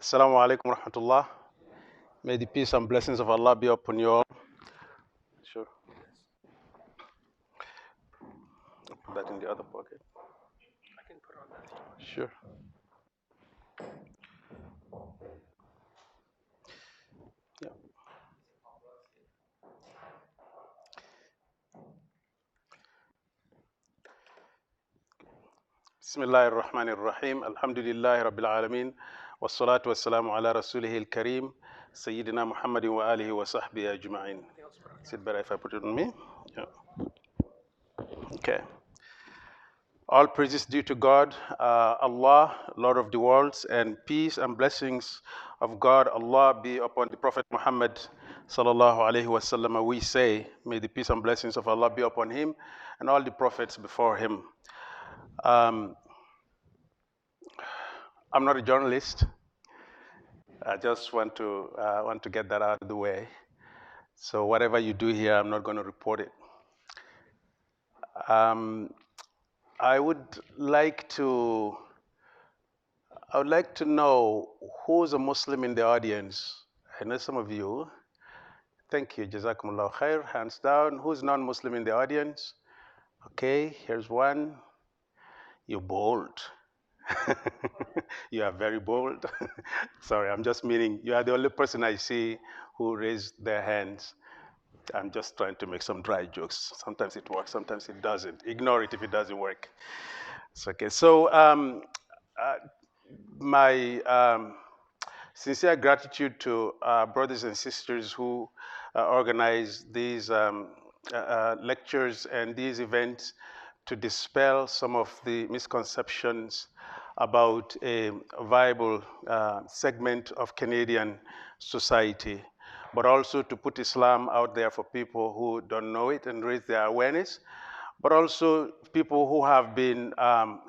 Assalamu alaikum wa rahmatullah. May the peace and blessings of Allah be upon you all. Sure. Put that in the other pocket. I can put on that. Sure. Yeah. Bismillah ar-Rahman ar-Rahim. Alhamdulillahi Rabbil Alameen. Wassalatu wassalamu ala Rasulih al-Kareem. Sayyidina Muhammadin wa alihi wa sahbihi ajma'in. Is it better if I put it on me? Yeah. Okay. All praises due to God, Allah, Lord of the worlds, and peace and blessings of God, Allah, be upon the Prophet Muhammad sallallahu alaihi wasallam. We say, may the peace and blessings of Allah be upon him and all the prophets before him. I'm not a journalist. I just want to get that out of the way. So whatever you do here, I'm not going to report it. I would like to know who's a Muslim in the audience. I know some of you. Thank you. Jazakumullah khair. Hands down. Who's non-Muslim in the audience? Okay, here's one. You're bold. You are very bold. Sorry, I'm just meaning you are the only person I see who raised their hands. I'm just trying to make some dry jokes. Sometimes it works, sometimes it doesn't. Ignore it if it doesn't work. It's okay. So my sincere gratitude to brothers and sisters who organize these lectures and these events to dispel some of the misconceptions about a viable segment of Canadian society, but also to put Islam out there for people who don't know it and raise their awareness, but also people who have been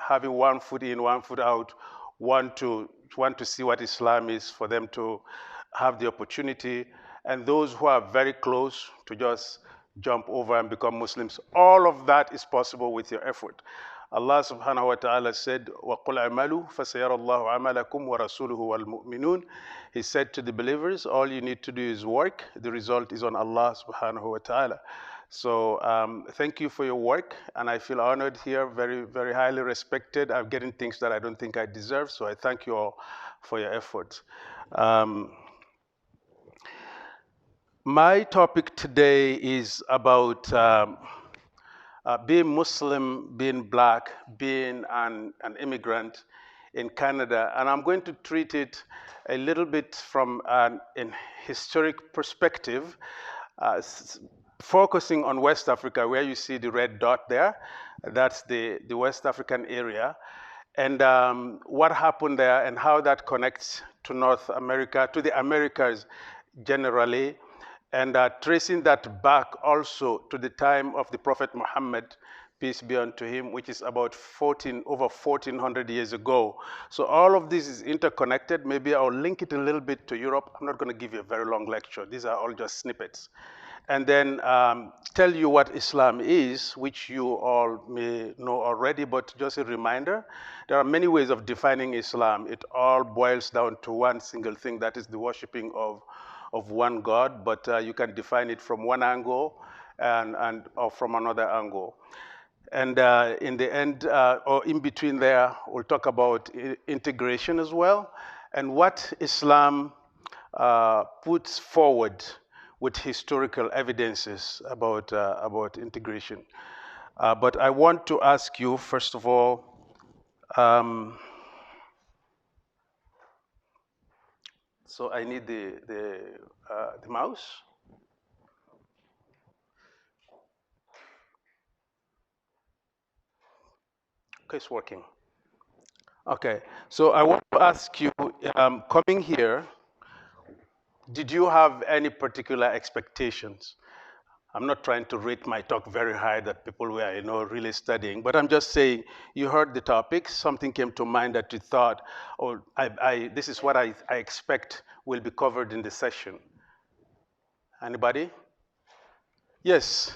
having one foot in, one foot out, want to see what Islam is, for them to have the opportunity, and those who are very close to just jump over and become Muslims. All of that is possible with your effort. Allah subhanahu wa ta'ala said, وَقُلْ عَمَلُوا فَسَيَرَى اللَّهُ عَمَلَكُمْ وَرَسُولُهُ وَالْمُؤْمِنُونَ. He said to the believers, all you need to do is work. The result is on Allah subhanahu wa ta'ala. So thank you for your work, and I feel honored here, very, very highly respected. I'm getting things that I don't think I deserve, so I thank you all for your efforts. My topic today is about being Muslim, being black, being an immigrant in Canada, and I'm going to treat it a little bit from an historic perspective, focusing on West Africa, where you see the red dot there. That's the West African area, and what happened there and how that connects to North America, to the Americas generally, and tracing that back also to the time of the Prophet Muhammad, peace be unto him, which is about over 1400 years ago. So all of this is interconnected. Maybe I'll link it a little bit to Europe. I'm not going to give you a very long lecture. These are all just snippets. And then tell you what Islam is, which you all may know already, but just a reminder. There are many ways of defining Islam. It all boils down to one single thing, that is the worshiping of one God, but you can define it from one angle or from another angle. And in the end, or in between there, we'll talk about integration as well, and what Islam puts forward with historical evidences about integration. But I want to ask you, first of all, so I need the mouse. Okay, it's working. Okay, so I want to ask you, coming here, did you have any particular expectations? I'm not trying to rate my talk very high that people were, really studying, but I'm just saying, you heard the topic, something came to mind that you thought, oh, this is what I expect will be covered in the session. Anybody? Yes.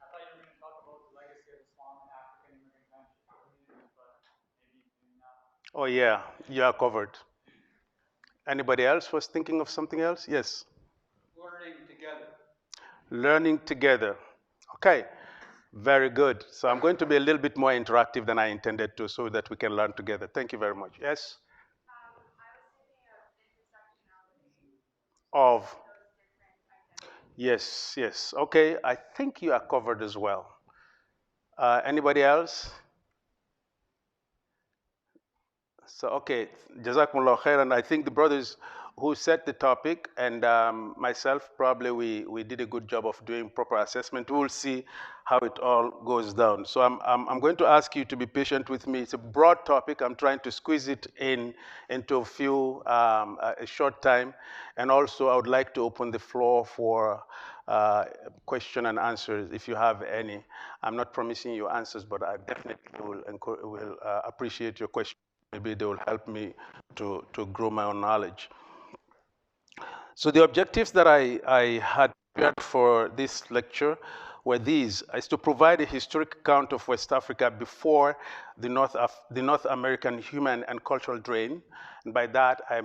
I thought you were going to talk about the legacy of Islam in African immigrant communities, but maybe not. Oh yeah, you are covered. Anybody else was thinking of something else? Yes. Learning together. Learning together. Okay, very good. So I'm going to be a little bit more interactive than I intended to so that we can learn together. Thank you very much. Yes? Of. Yes, yes. Okay, I think you are covered as well. Anybody else? So, okay, Jazakumullah khairan. I think the brothers who set the topic and myself, probably we did a good job of doing proper assessment. We will see how it all goes down. So I'm going to ask you to be patient with me. It's a broad topic. I'm trying to squeeze it into a short time. And also, I would like to open the floor for question and answers if you have any. I'm not promising you answers, but I definitely will appreciate your question. Maybe they will help me to grow my own knowledge. So the objectives that I had prepared for this lecture were these: is to provide a historic account of West Africa before the North American human and cultural drain. And by that, I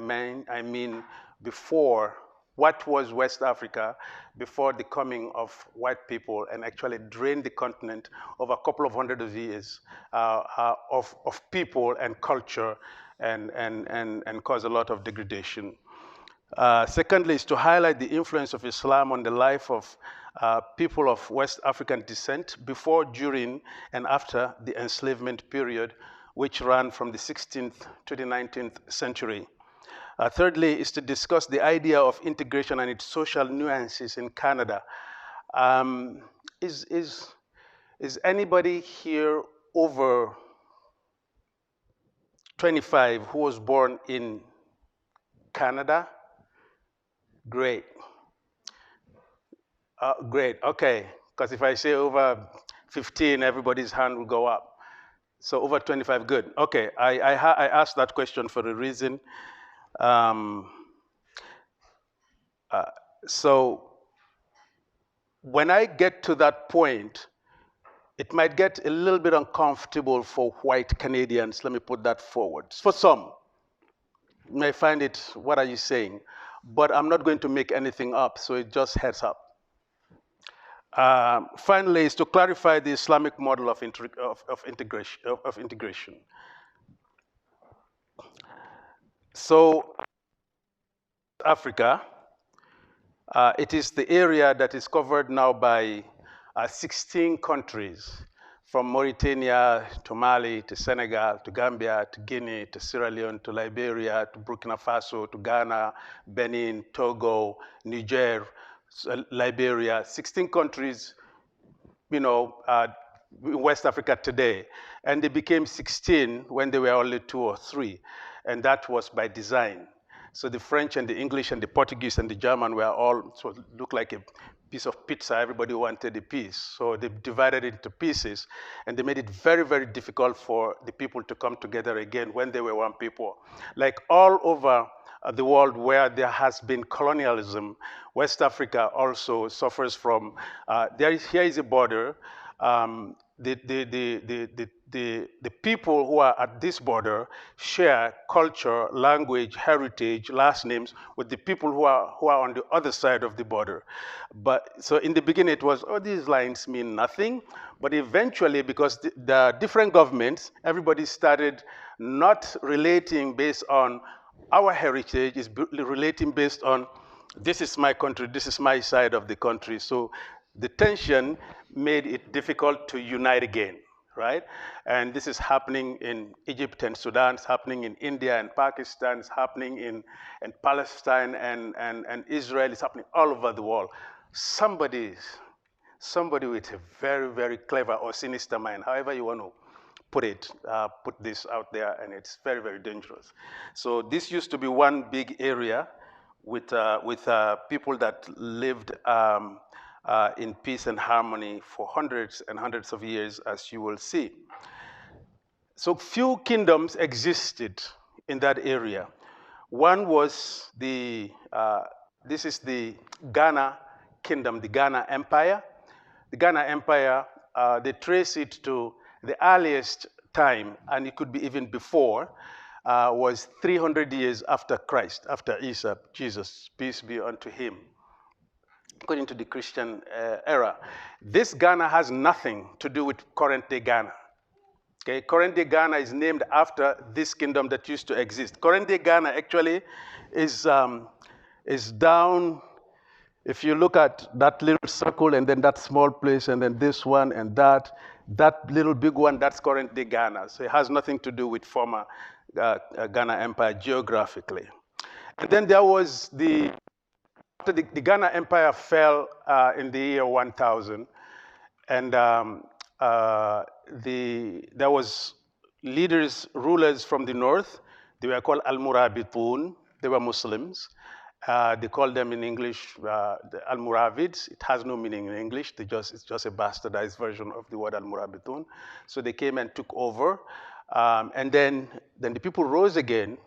mean before what was West Africa before the coming of white people and actually drained the continent of a couple of hundred of years of people and culture and cause a lot of degradation. Secondly, is to highlight the influence of Islam on the life of people of West African descent before, during, and after the enslavement period, which ran from the 16th to the 19th century. Thirdly, is to discuss the idea of integration and its social nuances in Canada. Is anybody here over 25 who was born in Canada? Great. Great, okay. Because if I say over 15, everybody's hand will go up. So over 25, good. Okay, I asked that question for a reason. So when I get to that point, it might get a little bit uncomfortable for white Canadians. Let me put that forward. For some, you may find it, what are you saying? But I'm not going to make anything up, so it just heads up. Finally, is to clarify the Islamic model of integration. So, Africa, it is the area that is covered now by 16 countries, from Mauritania to Mali to Senegal to Gambia to Guinea to Sierra Leone to Liberia to Burkina Faso to Ghana, Benin, Togo, Niger, Liberia, 16 countries, West Africa today. And they became 16 when they were only 2 or 3. And that was by design. So the French and the English and the Portuguese and the German were all, so it looked like a piece of pizza. Everybody wanted a piece. So they divided it into pieces. And they made it very, very difficult for the people to come together again when they were one people. Like all over the world where there has been colonialism, West Africa also suffers from, here is a border. The people who are at this border share culture, language, heritage, last names with the people who are on the other side of the border. But so in the beginning it was, oh, these lines mean nothing. But eventually, because the different governments, everybody started not relating based on our heritage, is relating based on this is my country, this is my side of the country. So the tension made it difficult to unite again, right? And this is happening in Egypt and Sudan, it's happening in India and Pakistan, it's happening in Palestine and Israel, it's happening all over the world. Somebody with a very, very clever or sinister mind, however you want to put this out there, and it's very, very dangerous. So this used to be one big area with people that lived in peace and harmony for hundreds and hundreds of years, as you will see. So few kingdoms existed in that area. One was this is the Ghana kingdom, the Ghana Empire. The Ghana Empire, they trace it to the earliest time, and it could be even before, was 300 years after Christ, after Isa, Jesus, peace be unto him, according to the Christian era. This Ghana has nothing to do with current-day Ghana. Okay, current-day Ghana is named after this kingdom that used to exist. Current-day Ghana actually is down. If you look at that little circle and then that small place and then this one and that little big one, that's current-day Ghana. So it has nothing to do with former Ghana Empire geographically. And then there was after the Ghana Empire fell in the year 1000, and there was rulers from the north. They were called Al-Murabitun. They were Muslims. They called them in English the Almoravids. It has no meaning in English. It's just a bastardized version of the word Almorabitun. So they came and took over. And then the people rose again,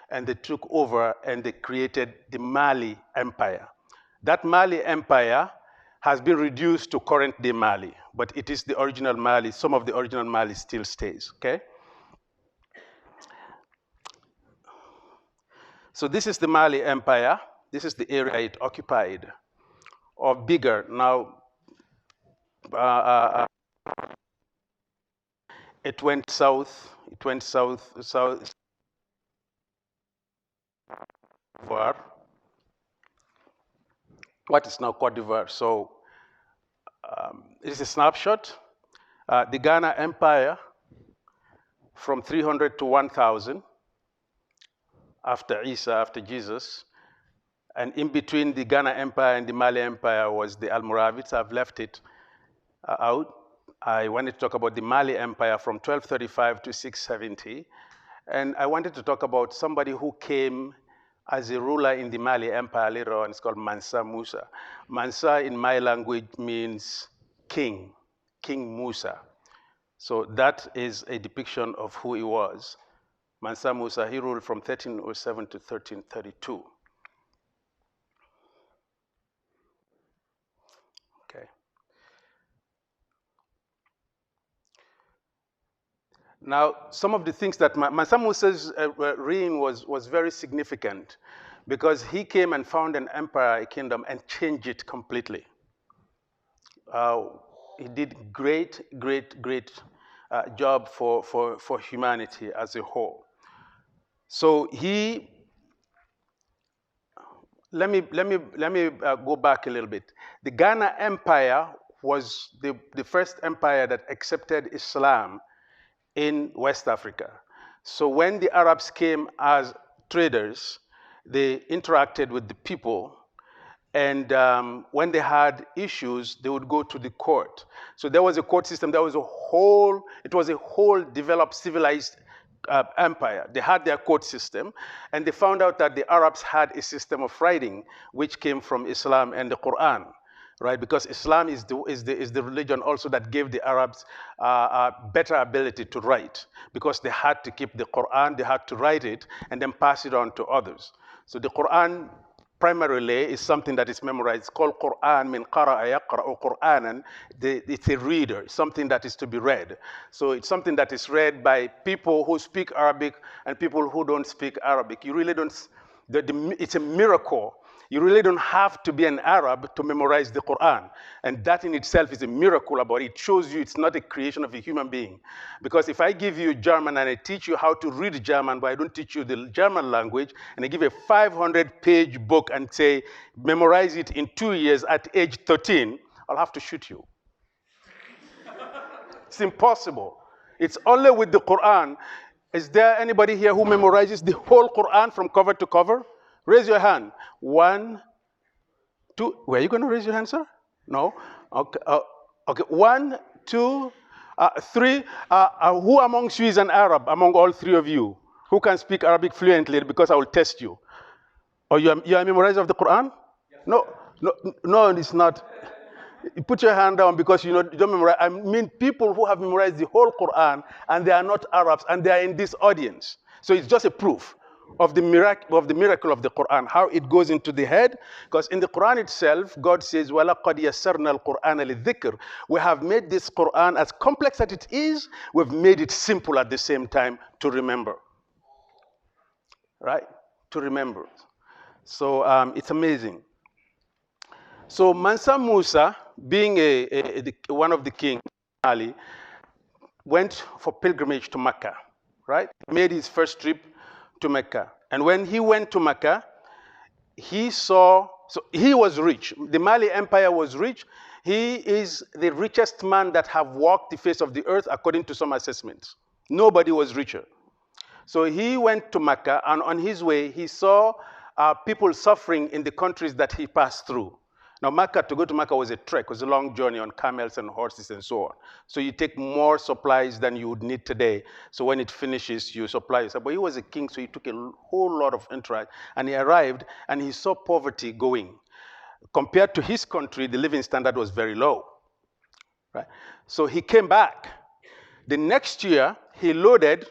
and they took over, and they created the Mali Empire. That Mali Empire has been reduced to current-day Mali, but it is the original Mali. Some of the original Mali still stays, okay? So this is the Mali Empire. This is the area it occupied, or bigger. Now, it went south. It went south. What is now Cote d'Ivoire? So it is a snapshot. The Ghana Empire from 300 to 1000 after Isa, after Jesus. And in between the Ghana Empire and the Mali Empire was the Almoravids. I've left it out. I wanted to talk about the Mali Empire from 1235 to 670. And I wanted to talk about somebody who came as a ruler in the Mali Empire later on. It's called Mansa Musa. Mansa in my language means king, King Musa. So that is a depiction of who he was. Mansa Musa, he ruled from 1307 to 1332. Okay. Now, some of the things that Mansa Musa's reign was very significant because he came and found an empire, a kingdom, and changed it completely. He did great job for humanity as a whole. So let me go back a little bit. The Ghana Empire was the first empire that accepted Islam in West Africa. So when the Arabs came as traders, they interacted with the people, and when they had issues, they would go to the court. So there was a court system. It was a whole developed, civilized empire. They had their court system, and they found out that the Arabs had a system of writing which came from Islam and the Quran, right? Because Islam is the religion also that gave the Arabs better ability to write, because they had to keep the Quran, they had to write it, and then pass it on to others. So the Quran primarily is something that is memorized. It's called Quran, min qara'a yaqra'u Qur'anan. It's a reader, something that is to be read. So it's something that is read by people who speak Arabic and people who don't speak Arabic. You really don't, it's a miracle. You really don't have to be an Arab to memorize the Quran. And that in itself is a miracle about it. It shows you it's not a creation of a human being. Because if I give you German and I teach you how to read German, but I don't teach you the German language, and I give a 500-page book and say, memorize it in 2 years at age 13, I'll have to shoot you. It's impossible. It's only with the Quran. Is there anybody here who memorizes the whole Quran from cover to cover? Raise your hand. 1, 2. Were you going to raise your hand, sir? No? Okay. Okay. 1, 2, 3. Who amongst you is an Arab, among all three of you? Who can speak Arabic fluently? Because I will test you. Or you are a memorizer of the Quran? Yes. No, it's not. You put your hand down because you don't memorize. I mean people who have memorized the whole Quran and they are not Arabs and they are in this audience. So it's just a proof of the miracle of the Quran, how it goes into the head. Because in the Quran itself, God says, وَلَقَدْ يَسَّرْنَا الْقُرْآنَ لِلذِّكْرِ. We have made this Quran, as complex as it is, we've made it simple at the same time to remember. right? To remember. So it's amazing. So Mansa Musa, being one of the kings of Mali, went for pilgrimage to Mecca, right? He made his first trip to Mecca. And when he went to Mecca, he saw, so he was rich. The Mali Empire was rich. He is the richest man that have walked the face of the earth, according to some assessments. Nobody was richer. So he went to Mecca, and on his way, he saw people suffering in the countries that he passed through. Now, Mecca, to go to Mecca was a trek, was a long journey on camels and horses and so on. So you take more supplies than you would need today. So when it finishes, you supply yourself. But he was a king, so he took a whole lot of interest. And he arrived, and he saw poverty going. Compared to his country, the living standard was very low. Right? So he came back. The next year, he loaded,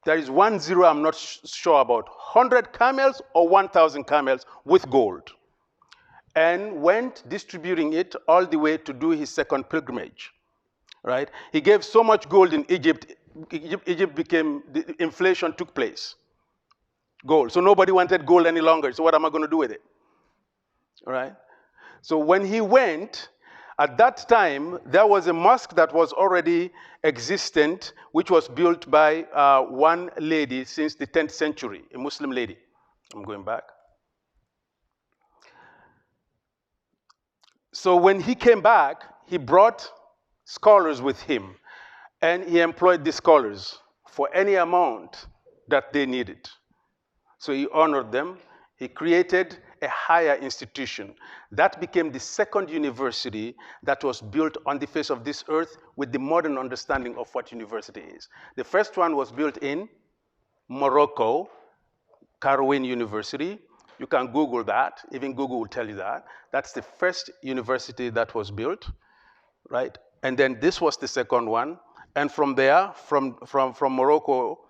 there is 10 I'm not sure about, 100 camels or 1,000 camels with gold, and went distributing it all the way to do his second pilgrimage, right? He gave so much gold in Egypt, Egypt became, the inflation took place. Gold. So nobody wanted gold any longer. So what am I going to do with it? Right? So when he went, at that time, there was a mosque that was already existent, which was built by one lady since the 10th century, a Muslim lady. I'm going back. So when he came back, he brought scholars with him, and he employed the scholars for any amount that they needed. So he honored them. He created a higher institution. That became the second university that was built on the face of this earth with the modern understanding of what university is. The first one was built in Morocco, Carouane University. You can Google that. Even Google will tell you that. That's the first university that was built, right? And then this was the second one. And from there, from Morocco,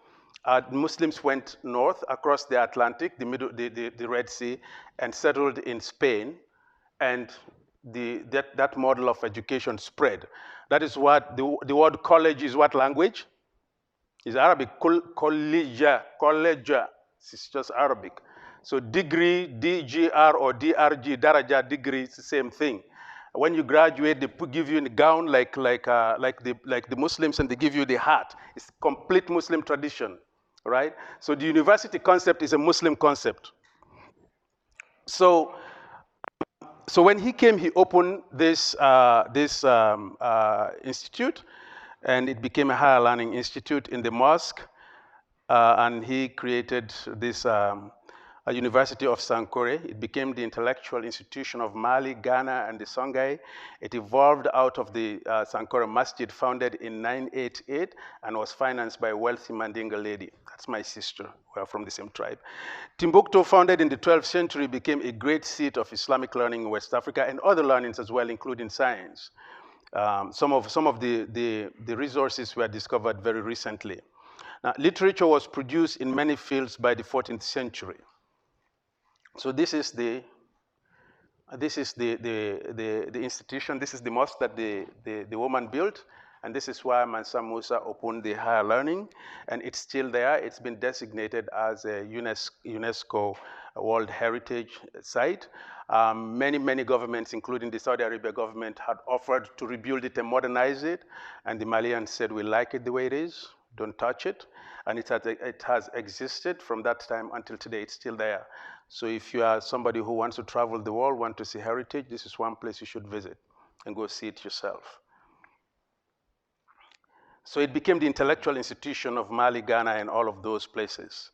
Muslims went north across the Atlantic, the Red Sea, and settled in Spain. And that model of education spread. That is what the word college is. What language? It's Arabic. College. It's just Arabic. So degree, DGR or DRG, daraja, degree, it's the same thing. When you graduate, they give you a gown like the Muslims, and they give you the hat. It's complete Muslim tradition, right? So the university concept is a Muslim concept. So when he came, he opened this institute, and it became a higher learning institute in the mosque. And he created this University of Sankore. It became the intellectual institution of Mali, Ghana, and the Songhai. It evolved out of the Sankore Masjid, founded in 988, and was financed by a wealthy Mandinga lady. That's my sister. We are from the same tribe. Timbuktu, founded in the 12th century, became a great seat of Islamic learning in West Africa and other learnings as well, including science. Some of the resources were discovered very recently. Now, literature was produced in many fields by the 14th century. So this is the institution. This is the mosque that the woman built, and this is why Mansa Musa opened the higher learning, and it's still there. It's been designated as a UNESCO World Heritage Site. Many governments, including the Saudi Arabia government, had offered to rebuild it and modernize it, and the Malians said, we like it the way it is, don't touch it. And it has existed from that time until today. It's still there. So if you are somebody who wants to travel the world, want to see heritage, this is one place you should visit and go see it yourself. So it became the intellectual institution of Mali, Ghana, and all of those places.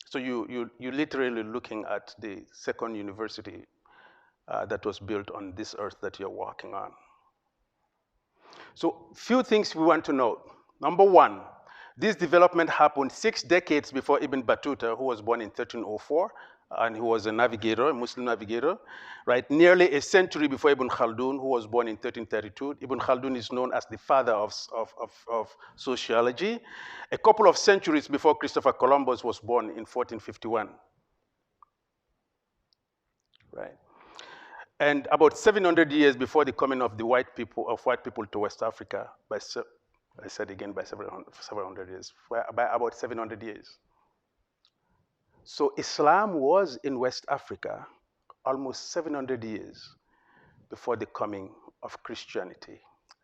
So you're literally looking at the second university that was built on this earth that you're walking on. So few things we want to note. Number one, this development happened 6 decades before Ibn Battuta, who was born in 1304, and he was a navigator, a Muslim navigator, right? Nearly a century before Ibn Khaldun, who was born in 1332. Ibn Khaldun is known as the father of sociology. A couple of centuries before Christopher Columbus was born in 1451, right? And about 700 years before the coming of white people to West Africa by I said again by several hundred years, by about 700 years. So Islam was in West Africa almost 700 years before the coming of Christianity.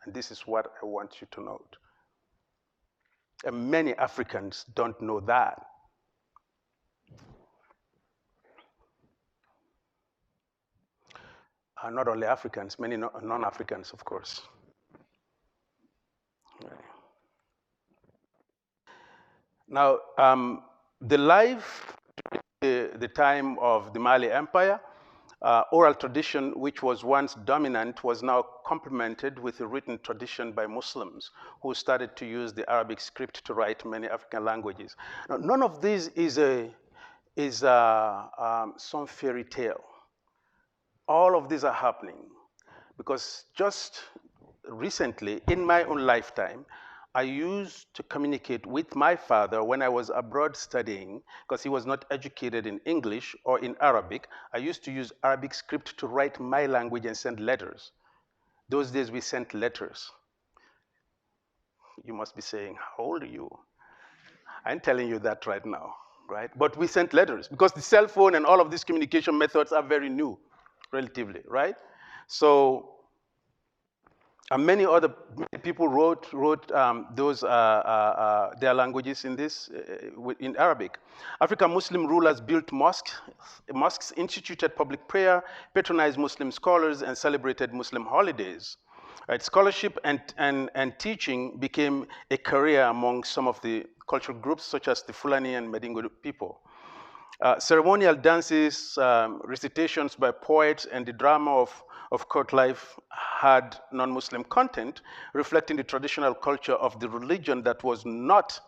And this is what I want you to note. And many Africans don't know that. Not only Africans, many non-Africans, of course. Right. Now, the life, the time of the Mali Empire, oral tradition, which was once dominant, was now complemented with a written tradition by Muslims who started to use the Arabic script to write many African languages. Now, none of this is some fairy tale. All of these are happening because just recently, in my own lifetime, I used to communicate with my father when I was abroad studying, because he was not educated in English or in Arabic. I used to use Arabic script to write my language and send letters. Those days we sent letters. You must be saying, how old are you? I'm telling you that right now, right? But we sent letters because the cell phone and all of these communication methods are very new, relatively, right? So and many other people wrote their languages in this in Arabic. African Muslim rulers built mosques, instituted public prayer, patronized Muslim scholars, and celebrated Muslim holidays. Right? Scholarship and teaching became a career among some of the cultural groups, such as the Fulani and Medingo people. Ceremonial dances, recitations by poets, and the drama of court life had non-Muslim content, reflecting the traditional culture of the religion that was not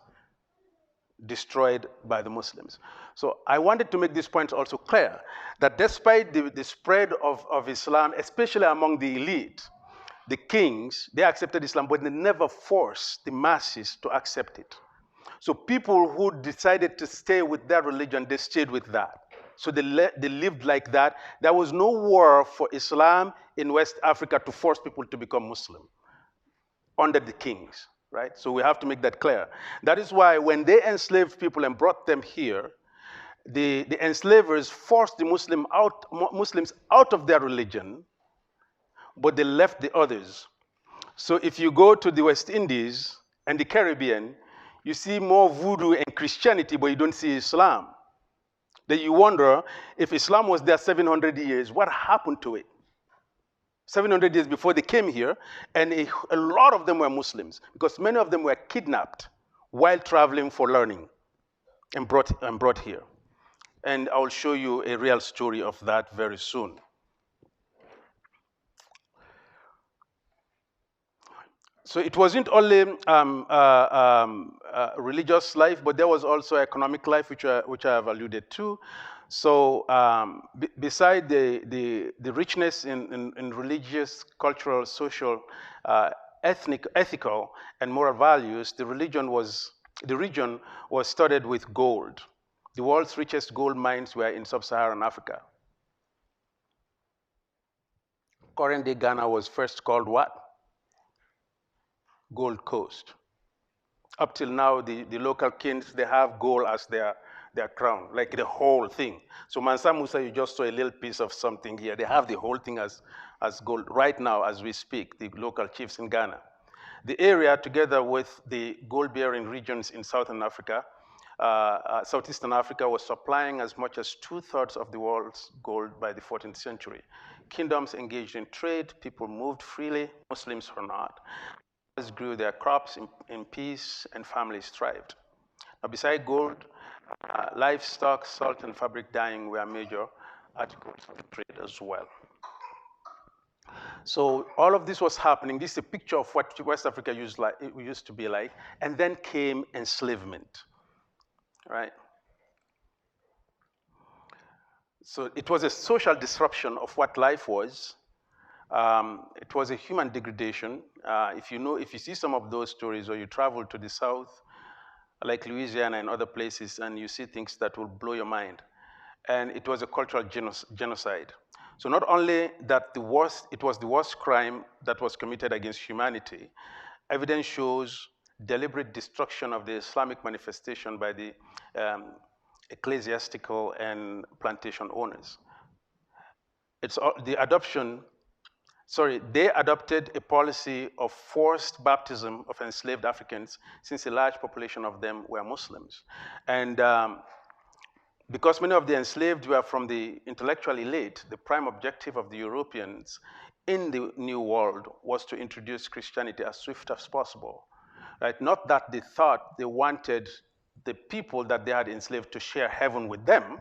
destroyed by the Muslims. So I wanted to make this point also clear, that despite the spread of Islam, especially among the elite, the kings, they accepted Islam, but they never forced the masses to accept it. So people who decided to stay with their religion, they stayed with that. So they lived like that. There was no war for Islam in West Africa to force people to become Muslim under the kings, right? So we have to make that clear. That is why when they enslaved people and brought them here, the enslavers forced the Muslims out of their religion, but they left the others. So if you go to the West Indies and the Caribbean, you see more voodoo and Christianity, but you don't see Islam. Then you wonder, if Islam was there 700 years, what happened to it? 700 years before they came here, and a lot of them were Muslims, because many of them were kidnapped while traveling for learning and brought here. And I'll show you a real story of that very soon. So it wasn't only religious life, but there was also economic life, which I have alluded to. So beside the richness in religious, cultural, social, ethical, and moral values, the region was studded with gold. The world's richest gold mines were in sub-Saharan Africa. Current-day Ghana was first called what? Gold Coast. Up till now, the local kings, they have gold as their crown, like the whole thing. So Mansa Musa, you just saw a little piece of something here. They have the whole thing as gold right now as we speak, the local chiefs in Ghana. The area, together with the gold-bearing regions in Southern Africa, Southeastern Africa, was supplying as much as 2/3 of the world's gold by the 14th century. Kingdoms engaged in trade, people moved freely, Muslims were not. Grew their crops in peace, and families thrived. Now, beside gold, livestock, salt, and fabric dyeing were major articles of trade as well. So all of this was happening. This is a picture of what West Africa used to be like, and then came enslavement, right? So it was a social disruption of what life was. It was a human degradation. If you see some of those stories, or you travel to the South, like Louisiana and other places, and you see things that will blow your mind. And it was a cultural genocide. So not only that it was the worst crime that was committed against humanity, evidence shows deliberate destruction of the Islamic manifestation by the ecclesiastical and plantation owners. It's the adoption, sorry, they adopted a policy of forced baptism of enslaved Africans since a large population of them were Muslims. And because many of the enslaved were from the intellectual elite, the prime objective of the Europeans in the New World was to introduce Christianity as swift as possible. Right? Not that they thought they wanted the people that they had enslaved to share heaven with them.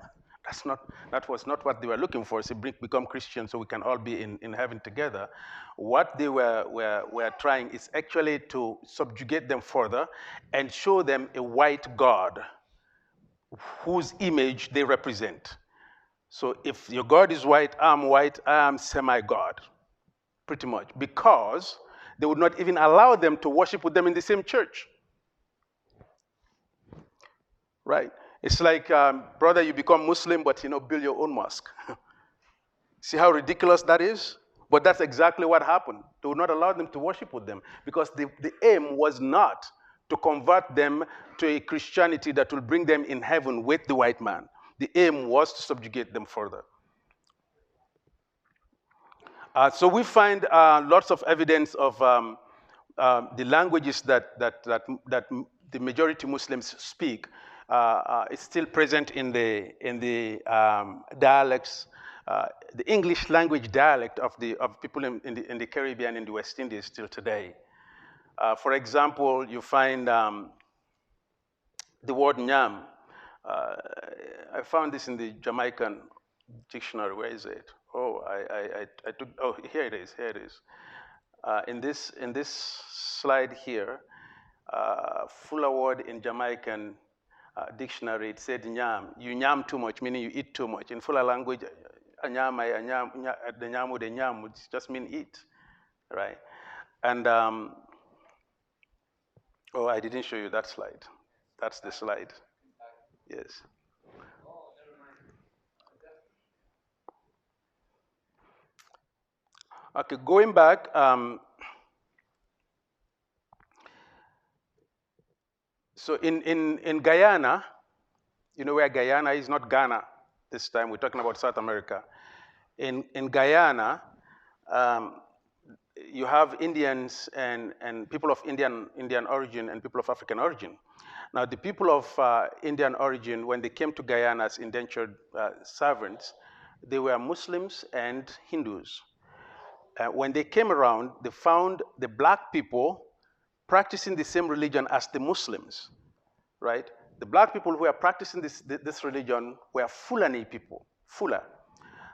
That was not what they were looking for, to become Christians so we can all be in heaven together. What they were trying is actually to subjugate them further and show them a white God whose image they represent. So if your God is white, I am semi-God, pretty much, because they would not even allow them to worship with them in the same church. Right? It's like, brother, you become Muslim, but build your own mosque. See how ridiculous that is? But that's exactly what happened. They would not allow them to worship with them because the aim was not to convert them to a Christianity that will bring them in heaven with the white man. The aim was to subjugate them further. So we find lots of evidence of the languages that the majority Muslims speak. It's still present in the dialects, the English language dialect of people in the Caribbean and the West Indies still today. For example, you find the word nyam. I found this in the Jamaican dictionary. Where is it? Oh, I took. Oh, here it is. Here it is. In this slide here, fuller word in Jamaican dictionary, it said nyam. You nyam too much, meaning you eat too much. In fuller language, the nyam would just mean eat, right? And oh, I didn't show you that slide. That's the slide. Yes. Okay, going back, so in Guyana, you know where Guyana is, not Ghana this time, we're talking about South America. In Guyana, you have Indians and people of Indian origin and people of African origin. Now, the people of Indian origin, when they came to Guyana as indentured servants, they were Muslims and Hindus. When they came around, they found the black people practicing the same religion as the Muslims, right? The black people who were practicing this religion were Fulani people, Fula.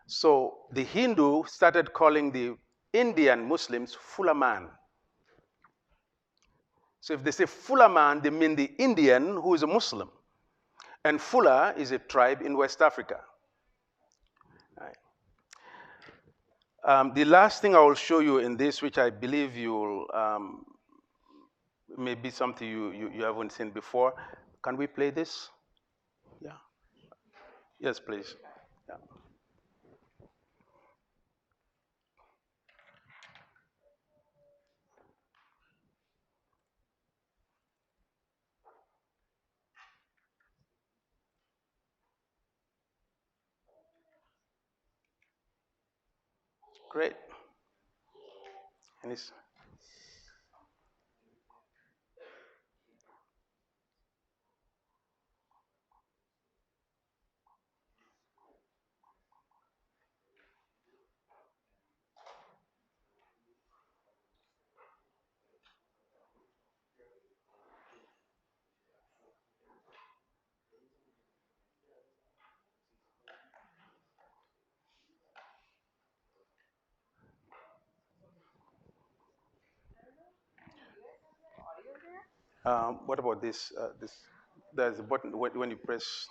So the Hindu started calling the Indian Muslims Fulaman. So if they say Fulaman, they mean the Indian who is a Muslim. And Fula is a tribe in West Africa. Right. The last thing I will show you in this, which I believe you will, may be something you haven't seen before. Can we play this? Yeah. Yes, please. Yeah. Great. And it's, what about this? There's a button when you press.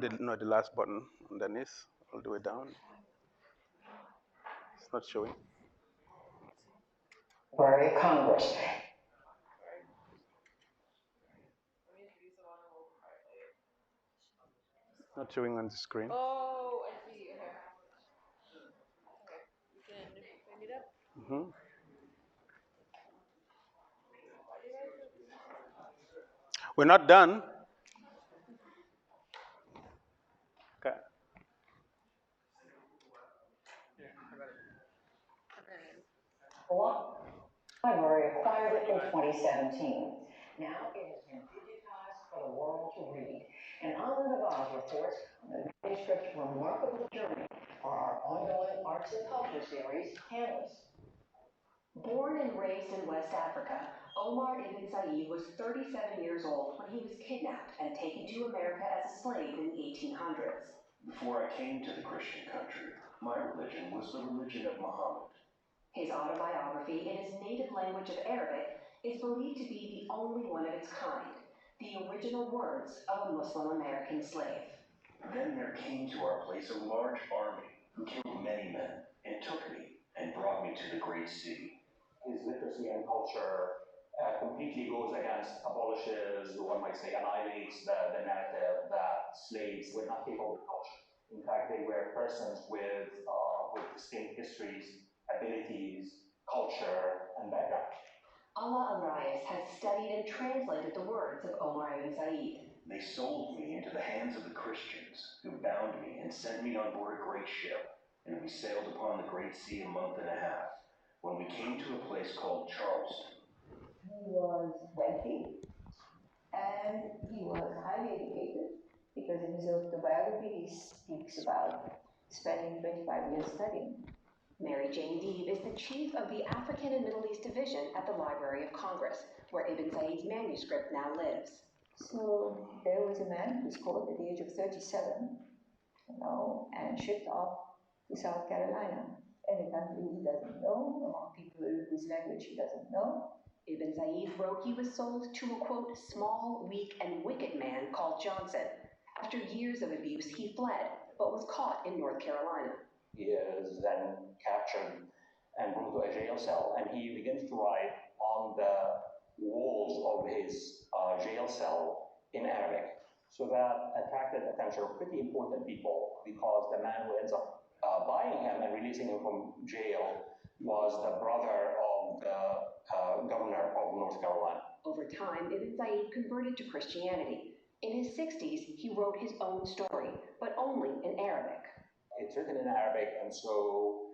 The last button underneath, all the way down. It's not showing. Library of Congress. Not showing on the screen. Oh, I see. Okay. Okay. You can bring it up. Mm-hmm. We're not done. Okay. Library acquired it in 2017. Now it has been digitized for the world to read. And Anna Navaz reports on the manuscript's remarkable journey for our ongoing Arts and Culture series, Canvas. Born and raised in West Africa, Omar ibn Said was 37 years old when he was kidnapped and taken to America as a slave in the 1800s. Before I came to the Christian country, my religion was the religion of Muhammad. His autobiography in his native language of Arabic is believed to be the only one of its kind, the original words of a Muslim American slave. Then there came to our place a large army who killed many men and took me and brought me to the great city. His literacy and culture completely goes against, abolishes, one might say, annihilates the narrative that slaves were not capable of culture. In fact, they were persons with distinct histories, abilities, culture, and background. Allah Arias has studied and translated the words of Omar ibn Said. They sold me into the hands of the Christians, who bound me and sent me on board a great ship, and we sailed upon the great sea a month and a half. When we came to a place called Charleston. He was wealthy and he was highly educated because in his autobiography he speaks about spending 25 years studying. Mary Jane Deeb is the chief of the African and Middle East Division at the Library of Congress, where Ibn Said's manuscript now lives. So there was a man who was caught at the age of 37, and shipped off to South Carolina. In a country he doesn't know, among people whose language he doesn't know. Ibn Said wrote he was sold to a, quote, small, weak, and wicked man called Johnson. After years of abuse, he fled, but was caught in North Carolina. He is then captured and brought to a jail cell, and he begins to write on the walls of his jail cell in Arabic. So that attracted attention of pretty important people, because the man who ends up buying him and releasing him from jail was the brother of the governor of North Carolina. Over time, Ibn Said converted to Christianity. In his 60s, he wrote his own story, but only in Arabic. It's written in Arabic, and so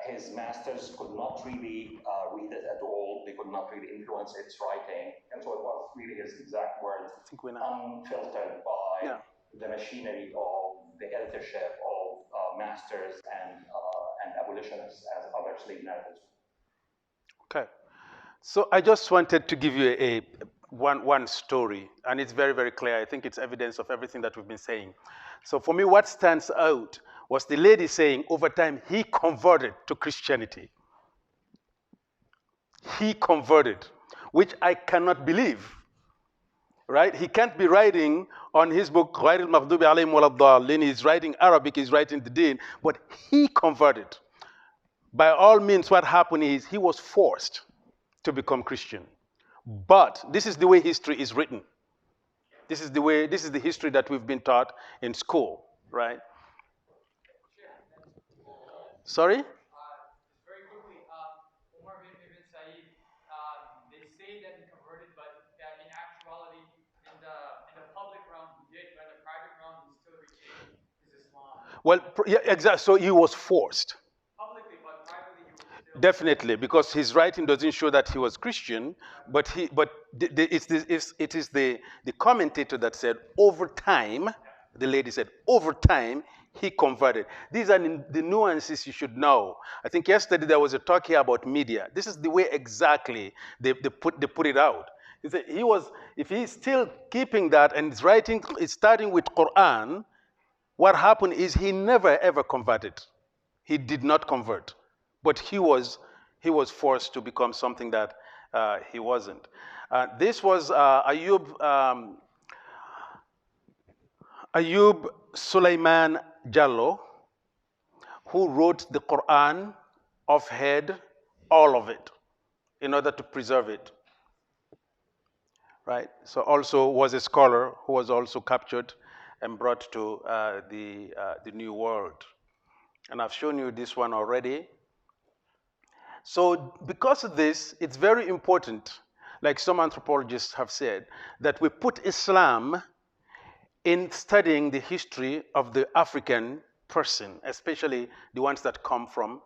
his masters could not really read it at all. They could not really influence its writing, and so it was really his exact words, unfiltered by the machinery of the editorship of masters and abolitionists as other slave narratives. Okay. So I just wanted to give you one story, and it's very, very clear. I think it's evidence of everything that we've been saying. So for me, what stands out was the lady saying over time he converted to Christianity. He converted, which I cannot believe. Right? He can't be writing on his book, غَيْرِ الْمَغْضُوبِ عَلَيْهِمْ وَلَا الضَّالِّينَ. He's writing Arabic, he's writing the Deen, but he converted. By all means, what happened is he was forced to become Christian. But this is the way history is written. This is the history that we've been taught in school, right? Sorry? Very quickly, Omar ibn Said, they say that he converted, but that in actuality, in the public realm he did, but in the private realm he still retained his Islam. Well, yeah, exactly. So he was forced. Publicly, but privately he was still. Definitely, because his writing doesn't show that he was Christian, but it is the commentator that said over time, the lady said over time he converted. These are the nuances you should know. I think yesterday there was a talk here about media. This is the way exactly they put it out. If he's still keeping that and is writing, it's starting with Quran, what happened is he never ever converted. He did not convert, but he was forced to become something that he wasn't. This was Ayub Sulaiman Jallo, who wrote the Quran offhand, all of it, in order to preserve it. Right? So also was a scholar who was also captured and brought to the New World. And I've shown you this one already. So because of this, it's very important like some anthropologists have said, that we put Islam in studying the history of the African person, especially the ones that come from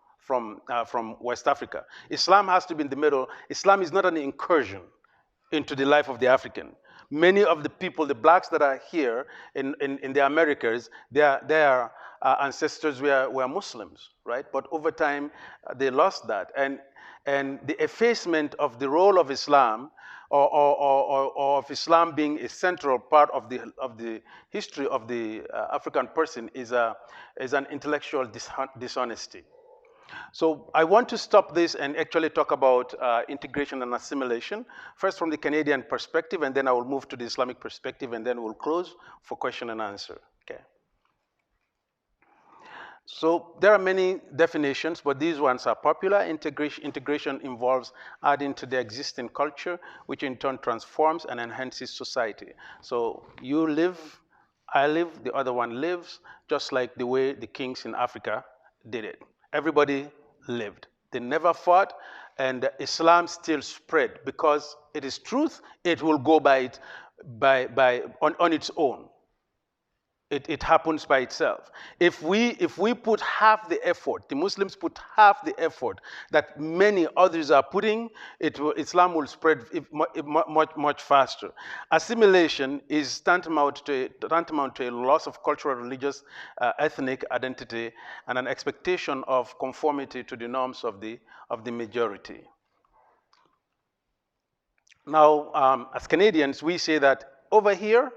West Africa. Islam has to be in the middle. Islam is not an incursion into the life of the African. Many of the people, the blacks that are here in the Americas, their ancestors were Muslims, right? But over time, they lost that. And the effacement of the role of Islam or of Islam being a central part of the history of the African person is an intellectual dishonesty. So I want to stop this and actually talk about integration and assimilation, first from the Canadian perspective, and then I will move to the Islamic perspective, and then we'll close for question and answer. Okay. So there are many definitions, but these ones are popular. Integration involves adding to the existing culture, which in turn transforms and enhances society. So you live, I live, the other one lives, just like the way the kings in Africa did it. Everybody lived. They never fought, and Islam still spread because it is truth. It will go on its own. It happens by itself. If we put half the effort, the Muslims put half the effort that many others are putting, Islam will spread much faster. Assimilation is tantamount to a loss of cultural, religious, ethnic identity, and an expectation of conformity to the norms of the majority. Now, as Canadians, we say that over here,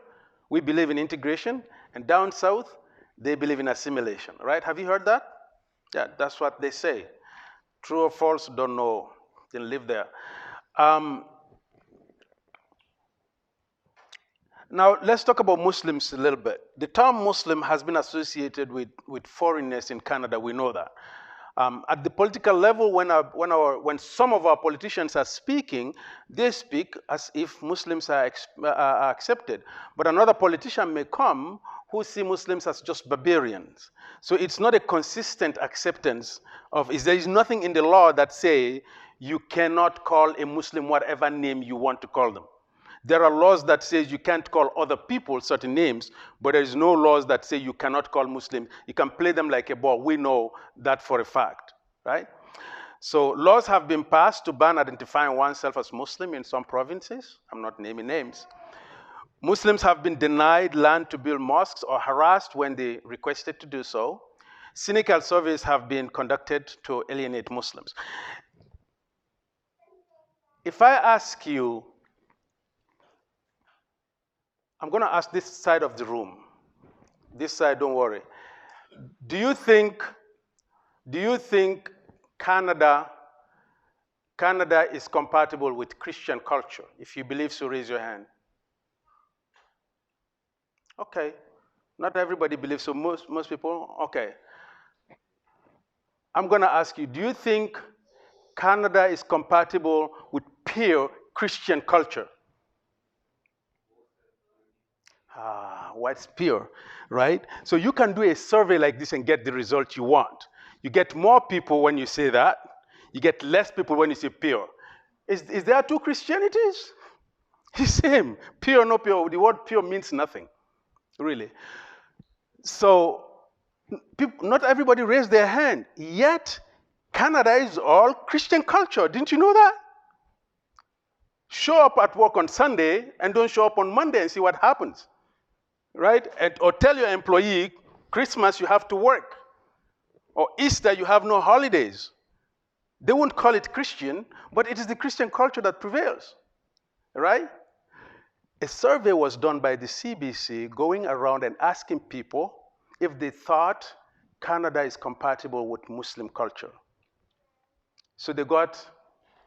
we believe in integration, and down south, they believe in assimilation, right? Have you heard that? Yeah, that's what they say. True or false, don't know. Didn't live there. Now, let's talk about Muslims a little bit. The term Muslim has been associated with foreignness in Canada. We know that. At the political level, when some of our politicians are speaking, they speak as if Muslims are accepted. But another politician may come who see Muslims as just barbarians. So it's not a consistent acceptance of, there is nothing in the law that say you cannot call a Muslim whatever name you want to call them. There are laws that say you can't call other people certain names, but there is no laws that say you cannot call Muslims. You can play them like a ball. We know that for a fact, right? So laws have been passed to ban identifying oneself as Muslim in some provinces. I'm not naming names. Muslims have been denied land to build mosques or harassed when they requested to do so. Cynical surveys have been conducted to alienate Muslims. If I ask you, I'm going to ask this side of the room. This side, don't worry. Do you think Canada is compatible with Christian culture? If you believe so, raise your hand. Okay. Not everybody believes so. Most people, okay. I'm going to ask you, do you think Canada is compatible with pure Christian culture? What's pure, right? So you can do a survey like this and get the result you want. You get more people when you say that. You get less people when you say pure. Is there two Christianities? The same. Pure, no pure. The word pure means nothing, really. So not everybody raised their hand. Yet Canada is all Christian culture. Didn't you know that? Show up at work on Sunday and don't show up on Monday and see what happens. Right? Or tell your employee, Christmas you have to work. Or Easter you have no holidays. They won't call it Christian, but it is the Christian culture that prevails. Right? A survey was done by the CBC going around and asking people if they thought Canada is compatible with Muslim culture. So they got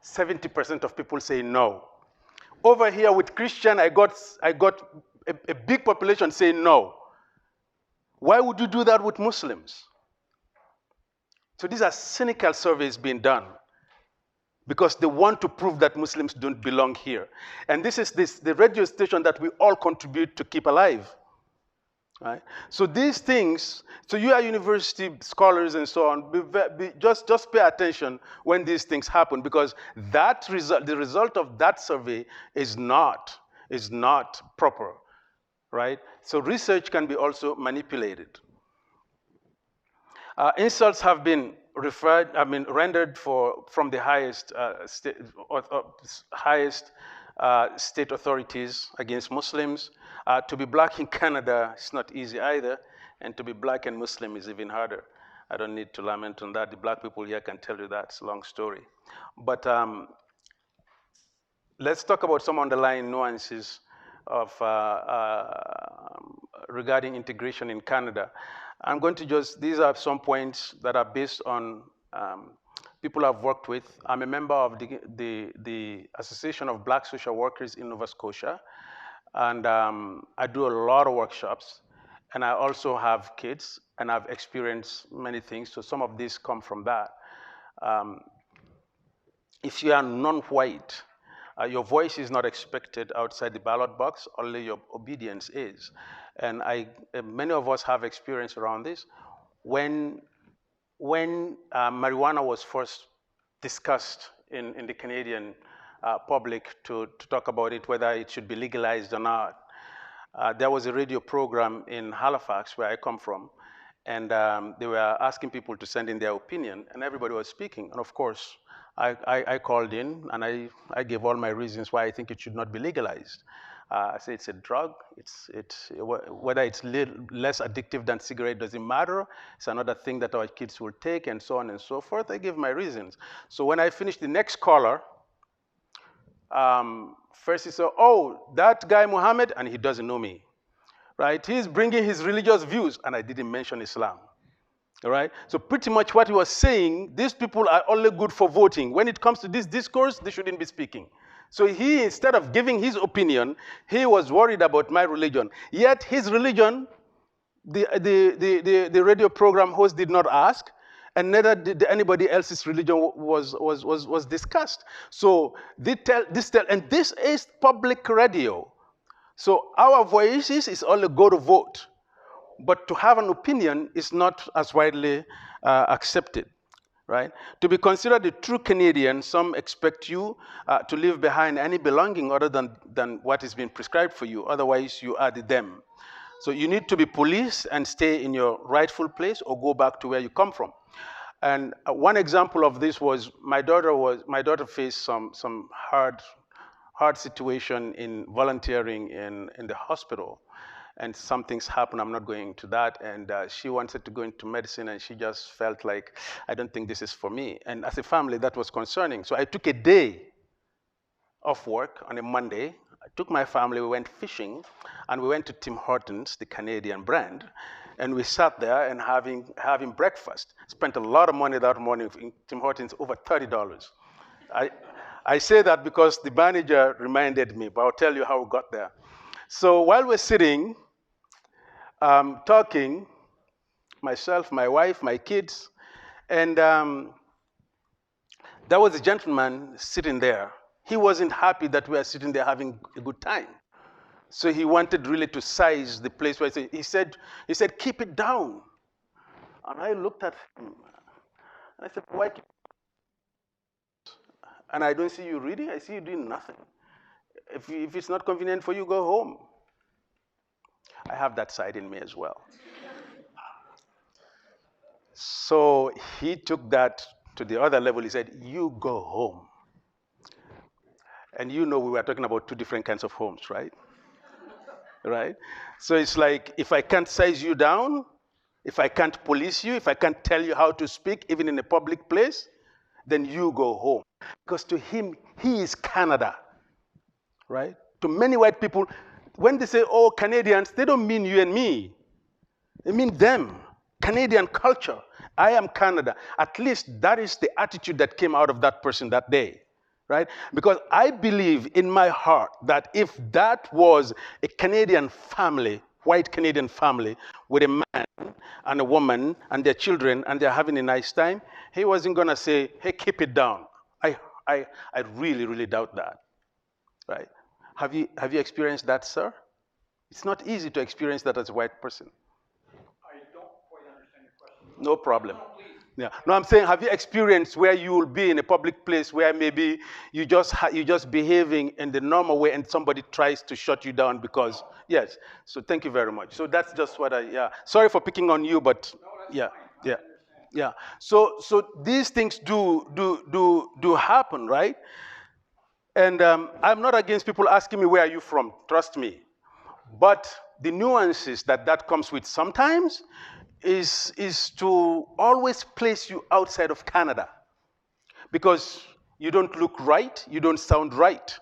70% of people saying no. Over here with Christian, I got a big population saying no. Why would you do that with Muslims? So these are cynical surveys being done because they want to prove that Muslims don't belong here. And this is the radio station that we all contribute to keep alive. right? So these things, so you are university scholars and so on, just pay attention when these things happen, because that result, the result of that survey is not proper, right? So research can be also manipulated. Insults have been rendered from the highest state authorities against Muslims. To be black in Canada is not easy either, and to be black and Muslim is even harder. I don't need to lament on that. The black people here can tell you that. It's a long story. But let's talk about some underlying nuances of regarding integration in Canada. I'm going to these are some points that are based on people I've worked with. I'm a member of the Association of Black Social Workers in Nova Scotia, and I do a lot of workshops, and I also have kids, and I've experienced many things, so some of these come from that. If you are non-white, your voice is not expected outside the ballot box, only your obedience is. And many of us have experience around this. When marijuana was first discussed in the Canadian public to talk about it, whether it should be legalized or not, there was a radio program in Halifax, where I come from, and they were asking people to send in their opinion, and everybody was speaking. And of course, I called in, and I gave all my reasons why I think it should not be legalized. I say it's a drug. Whether it's less addictive than cigarette doesn't matter. It's another thing that our kids will take, and so on and so forth. I gave my reasons. So when I finished, the next caller, first he said, "Oh, that guy Muhammad," and he doesn't know me, right? He's bringing his religious views, and I didn't mention Islam. All right? So pretty much what he was saying, these people are only good for voting. When it comes to this discourse, they shouldn't be speaking. So he, instead of giving his opinion, he was worried about my religion. Yet his religion, the radio program host did not ask, and neither did anybody else's religion was discussed. So and this is public radio. So our voices is only go to vote. But to have an opinion is not as widely accepted, right? To be considered a true Canadian, some expect you to leave behind any belonging other than what is being prescribed for you. Otherwise, you are the them. So you need to be policed and stay in your rightful place, or go back to where you come from. And one example of this was my daughter faced some hard situation in volunteering in the hospital. And some things happened, I'm not going into that, and she wanted to go into medicine, and she just felt like, I don't think this is for me. And as a family, that was concerning. So I took a day off work on a Monday. I took my family, we went fishing, and we went to Tim Hortons, the Canadian brand, and we sat there and having breakfast. Spent a lot of money that morning in Tim Hortons, over $30. I say that because the manager reminded me, but I'll tell you how we got there. So while we're sitting, talking, myself, my wife, my kids, and there was a gentleman sitting there. He wasn't happy that we were sitting there having a good time. So he wanted really to size the place where he said, keep it down. And I looked at him, and I said, why keep it? And I don't see you reading, I see you doing nothing. If it's not convenient for you, go home. I have that side in me as well. So he took that to the other level. He said, you go home. And you know we were talking about two different kinds of homes, right? Right? So it's like, if I can't size you down, if I can't police you, if I can't tell you how to speak, even in a public place, then you go home. Because to him, he is Canada, right? To many white people, when they say, oh, Canadians, they don't mean you and me. They mean them, Canadian culture. I am Canada. At least that is the attitude that came out of that person that day, right? Because I believe in my heart that if that was a Canadian family, white Canadian family, with a man and a woman and their children, and they're having a nice time, he wasn't going to say, hey, keep it down. I really, really doubt that, right? Have you experienced that, sir? It's not easy to experience that as a white person. I don't quite understand your question. No problem. No, please. Yeah. No, I'm saying, have you experienced where you will be in a public place where maybe you just behaving in the normal way and somebody tries to shut you down because yes. So thank you very much. So that's just what yeah. Sorry for picking on you, but yeah, yeah, yeah. So these things do happen, right? And I'm not against people asking me where are you from. Trust me. But the nuances that comes with sometimes is to always place you outside of Canada because you don't look right, you don't sound right.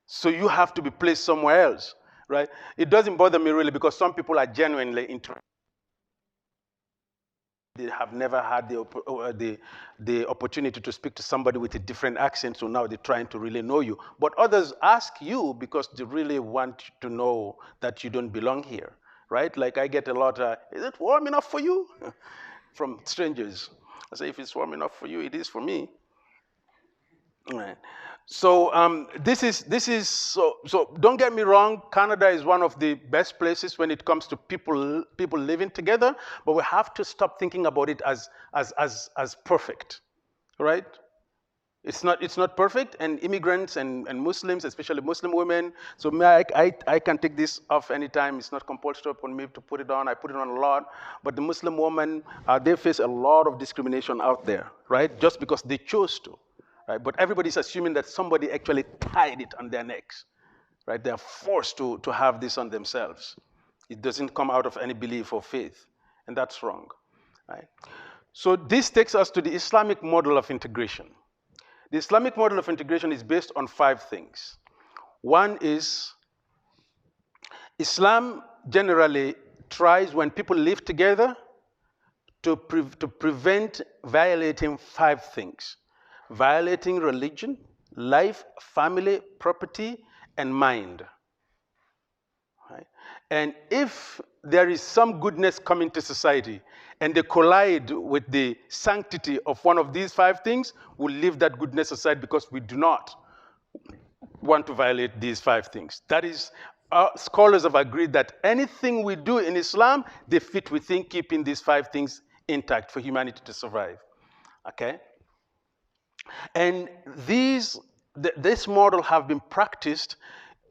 So you have to be placed somewhere else, right? It doesn't bother me really because some people are genuinely interested. They have never had the opportunity to speak to somebody with a different accent, so now they're trying to really know you. But others ask you because they really want to know that you don't belong here, right? Like I get a lot, is it warm enough for you? From strangers. I say, if it's warm enough for you, it is for me. Right. So this is so don't get me wrong, Canada is one of the best places when it comes to people living together, but we have to stop thinking about it as perfect, right? It's not perfect, and immigrants and Muslims, especially Muslim women. So I can take this off anytime. It's not compulsory upon me to put it on. I put it on a lot. But the Muslim women, they face a lot of discrimination out there, right? Just because they chose to, right? But everybody's assuming that somebody actually tied it on their necks, right? They are forced to have this on themselves. It doesn't come out of any belief or faith, and that's wrong, right? So this takes us to the Islamic model of integration. The Islamic model of integration is based on 5 things. One is Islam generally tries, when people live together, to prevent violating 5 things: violating religion, life, family, property, and mind. Right? And if there is some goodness coming to society and they collide with the sanctity of one of these 5 things, we'll leave that goodness aside because we do not want to violate these 5 things. That is, scholars have agreed that anything we do in Islam, they fit within keeping these 5 things intact for humanity to survive. Okay? And this model have been practiced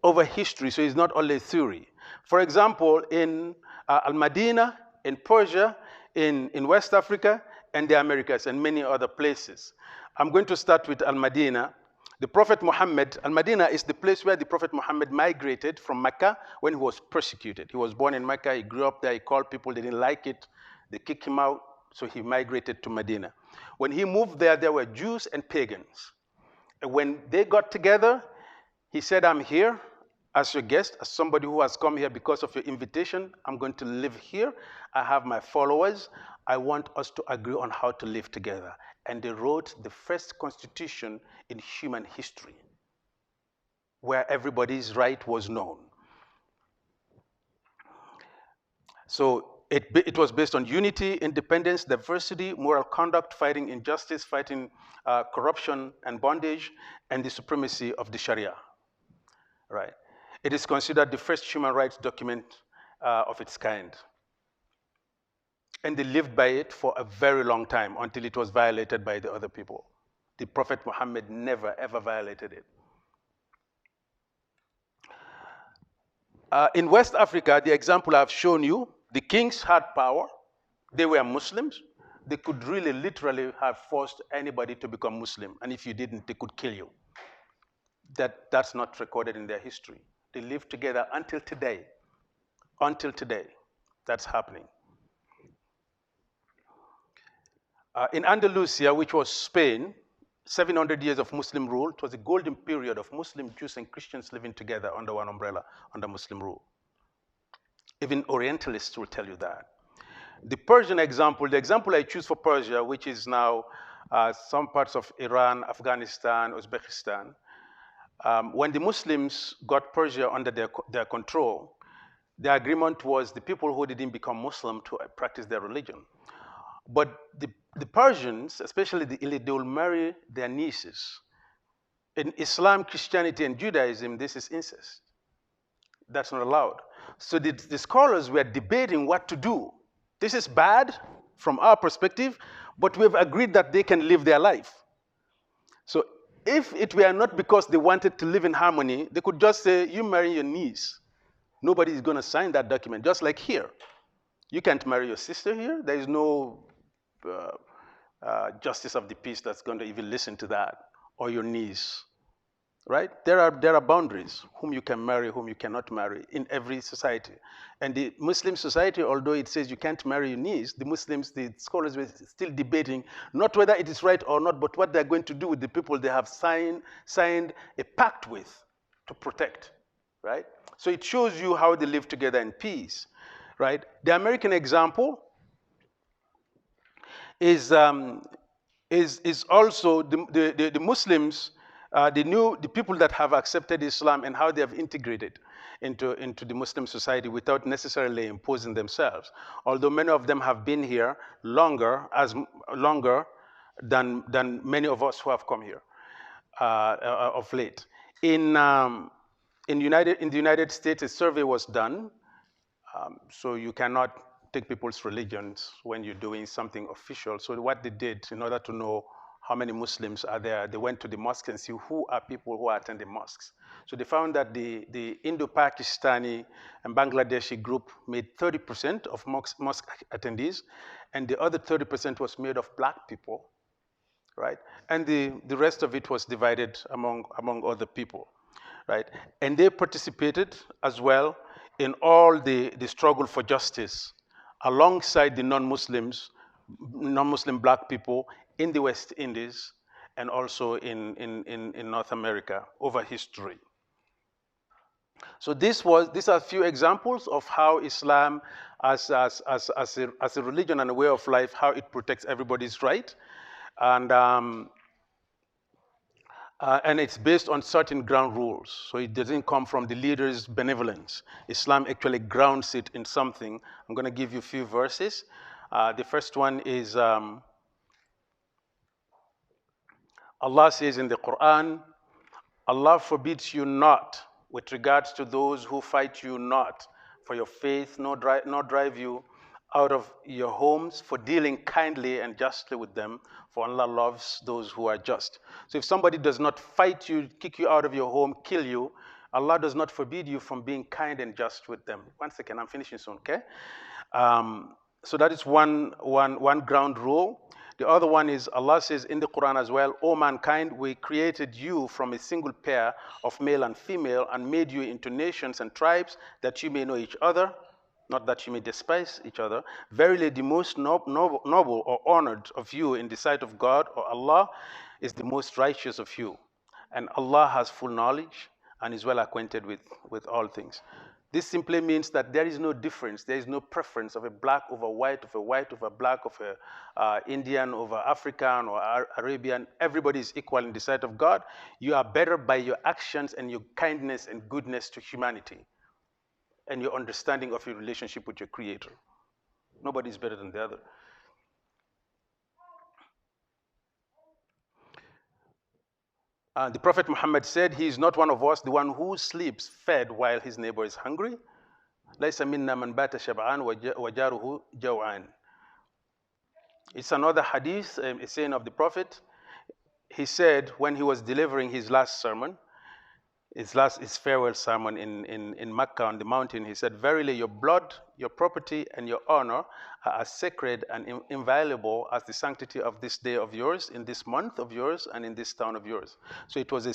over history, so it's not only theory. For example, in Al-Madinah, in Persia, in West Africa, and the Americas, and many other places. I'm going to start with Al-Madinah. The Prophet Muhammad, Al-Madinah is the place where the Prophet Muhammad migrated from Mecca when he was persecuted. He was born in Mecca, he grew up there, he called people, they didn't like it, they kicked him out, so he migrated to Medina. When he moved there, there were Jews and pagans. And when they got together, he said, I'm here as your guest, as somebody who has come here because of your invitation. I'm going to live here. I have my followers. I want us to agree on how to live together. And they wrote the first constitution in human history, where everybody's right was known. So it was based on unity, independence, diversity, moral conduct, fighting injustice, fighting corruption and bondage, and the supremacy of the Sharia. Right? It is considered the first human rights document of its kind. And they lived by it for a very long time until it was violated by the other people. The Prophet Muhammad never, ever violated it. In West Africa, the example I've shown you, the kings had power. They were Muslims. They could really, literally have forced anybody to become Muslim. And if you didn't, they could kill you. That's not recorded in their history. They lived together until today. Until today, that's happening. In Andalusia, which was Spain, 700 years of Muslim rule. It was a golden period of Muslim, Jews, and Christians living together under one umbrella, under Muslim rule. Even Orientalists will tell you that. The Persian example, the example I choose for Persia, which is now some parts of Iran, Afghanistan, Uzbekistan, when the Muslims got Persia under their control, the agreement was the people who didn't become Muslim to practice their religion. But the Persians, especially the elite, they will marry their nieces. In Islam, Christianity, and Judaism, this is incest. That's not allowed. So the scholars were debating what to do. This is bad from our perspective, but we've agreed that they can live their life. So if it were not because they wanted to live in harmony, they could just say, you marry your niece. Nobody is going to sign that document, just like here. You can't marry your sister here. There is no justice of the peace that's going to even listen to that, or your niece, right? There are boundaries, whom you can marry, whom you cannot marry in every society. And the Muslim society, although it says you can't marry your niece, the Muslims, the scholars were still debating not whether it is right or not, but what they're going to do with the people they have signed a pact with to protect, right? So it shows you how they live together in peace, right? The American example is also the Muslims, the people that have accepted Islam and how they have integrated into the Muslim society without necessarily imposing themselves. Although many of them have been here longer than many of us who have come here of late. In the United States, a survey was done. So you cannot take people's religions when you're doing something official. So what they did, in order to know how many Muslims are there, they went to the mosque and see who are people who attend the mosques. So they found that the Indo-Pakistani and Bangladeshi group made 30% of mosque attendees, and the other 30% was made of black people, right? And the rest of it was divided among other people, right? And they participated as well in all the struggle for justice alongside the non-Muslim black people in the West Indies and also in North America over history. So these are a few examples of how Islam as a religion and a way of life, how it protects everybody's right. And it's based on certain ground rules. So it doesn't come from the leader's benevolence. Islam actually grounds it in something. I'm going to give you a few verses. The first one is Allah says in the Quran, Allah forbids you not with regards to those who fight you not for your faith, nor drive you out of your homes for dealing kindly and justly with them, for Allah loves those who are just. So if somebody does not fight you, kick you out of your home, kill you, Allah does not forbid you from being kind and just with them. One second, I'm finishing soon, okay? So that is one ground rule. The other one is Allah says in the Quran as well, O mankind, we created you from a single pair of male and female and made you into nations and tribes that you may know each other, not that you may despise each other. Verily, the most noble or honored of you in the sight of God or Allah is the most righteous of you. And Allah has full knowledge and is well acquainted with all things. This simply means that there is no difference, there is no preference of a black over white, of a white over black, of a Indian over African or Arabian. Everybody is equal in the sight of God. You are better by your actions and your kindness and goodness to humanity and your understanding of your relationship with your Creator. Nobody is better than the other. The Prophet Muhammad said, he is not one of us, the one who sleeps fed while his neighbor is hungry. لَيْسَ مِنَّا مَنْ بَاتَ شَبْعًا وَجَارُهُ جَوْعًا. It's another hadith, a saying of the Prophet. He said when he was delivering his last sermon, his farewell sermon in Mecca on the mountain, he said, verily your blood, your property, and your honor are as sacred and inviolable as the sanctity of this day of yours, in this month of yours, and in this town of yours. So it was a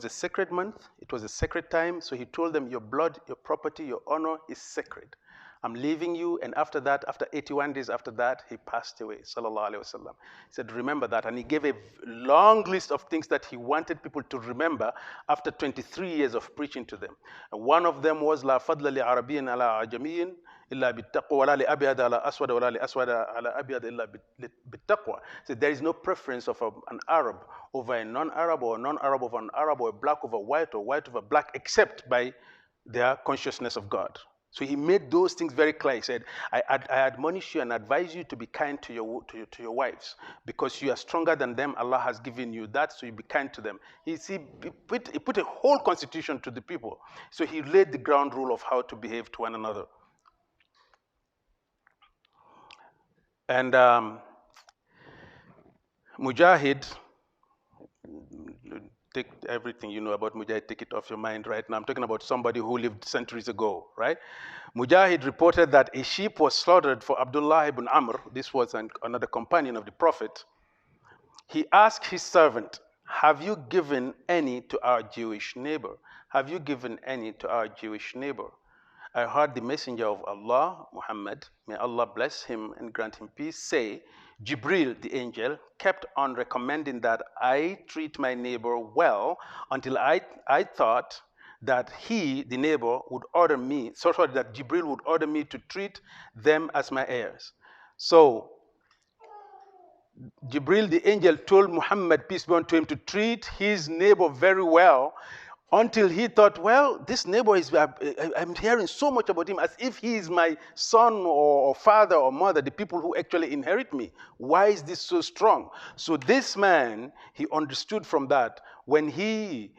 sacred month, it was a sacred time, so he told them, your blood, your property, your honor is sacred. I'm leaving you, and after that, after 81 days after that, he passed away, sallallahu alaihi wasallam. He said, remember that, and he gave a long list of things that he wanted people to remember after 23 years of preaching to them. And one of them was, la fadla li arabiyyin ala ajamiyyin illa bittaqwa, wa la li abyad ala aswad, wa la li aswad ala abyad illa bittaqwa. So there is no preference of an Arab over a non-Arab, or a non-Arab over an Arab, or a black over white, or white over black, except by their consciousness of God. So he made those things very clear. He said, I admonish you and advise you to be kind to your wives, because you are stronger than them. Allah has given you that, so you be kind to them. He put a whole constitution to the people. So he laid the ground rule of how to behave to one another. And Mujahid, take everything you know about Mujahid, take it off your mind right now. I'm talking about somebody who lived centuries ago, right? Mujahid reported that a sheep was slaughtered for Abdullah ibn Amr. This was another companion of the Prophet. He asked his servant, have you given any to our Jewish neighbor? Have you given any to our Jewish neighbor? I heard the messenger of Allah, Muhammad, may Allah bless him and grant him peace, say, Jibril, the angel, kept on recommending that I treat my neighbor well until I thought that he, the neighbor, would order me, that Jibril would order me to treat them as my heirs. So Jibril, the angel, told Muhammad, peace be unto him, to treat his neighbor very well, until he thought, well, this neighbor is, I'm hearing so much about him as if he is my son or father or mother, the people who actually inherit me. Why is this so strong? So this man, he understood from that, when he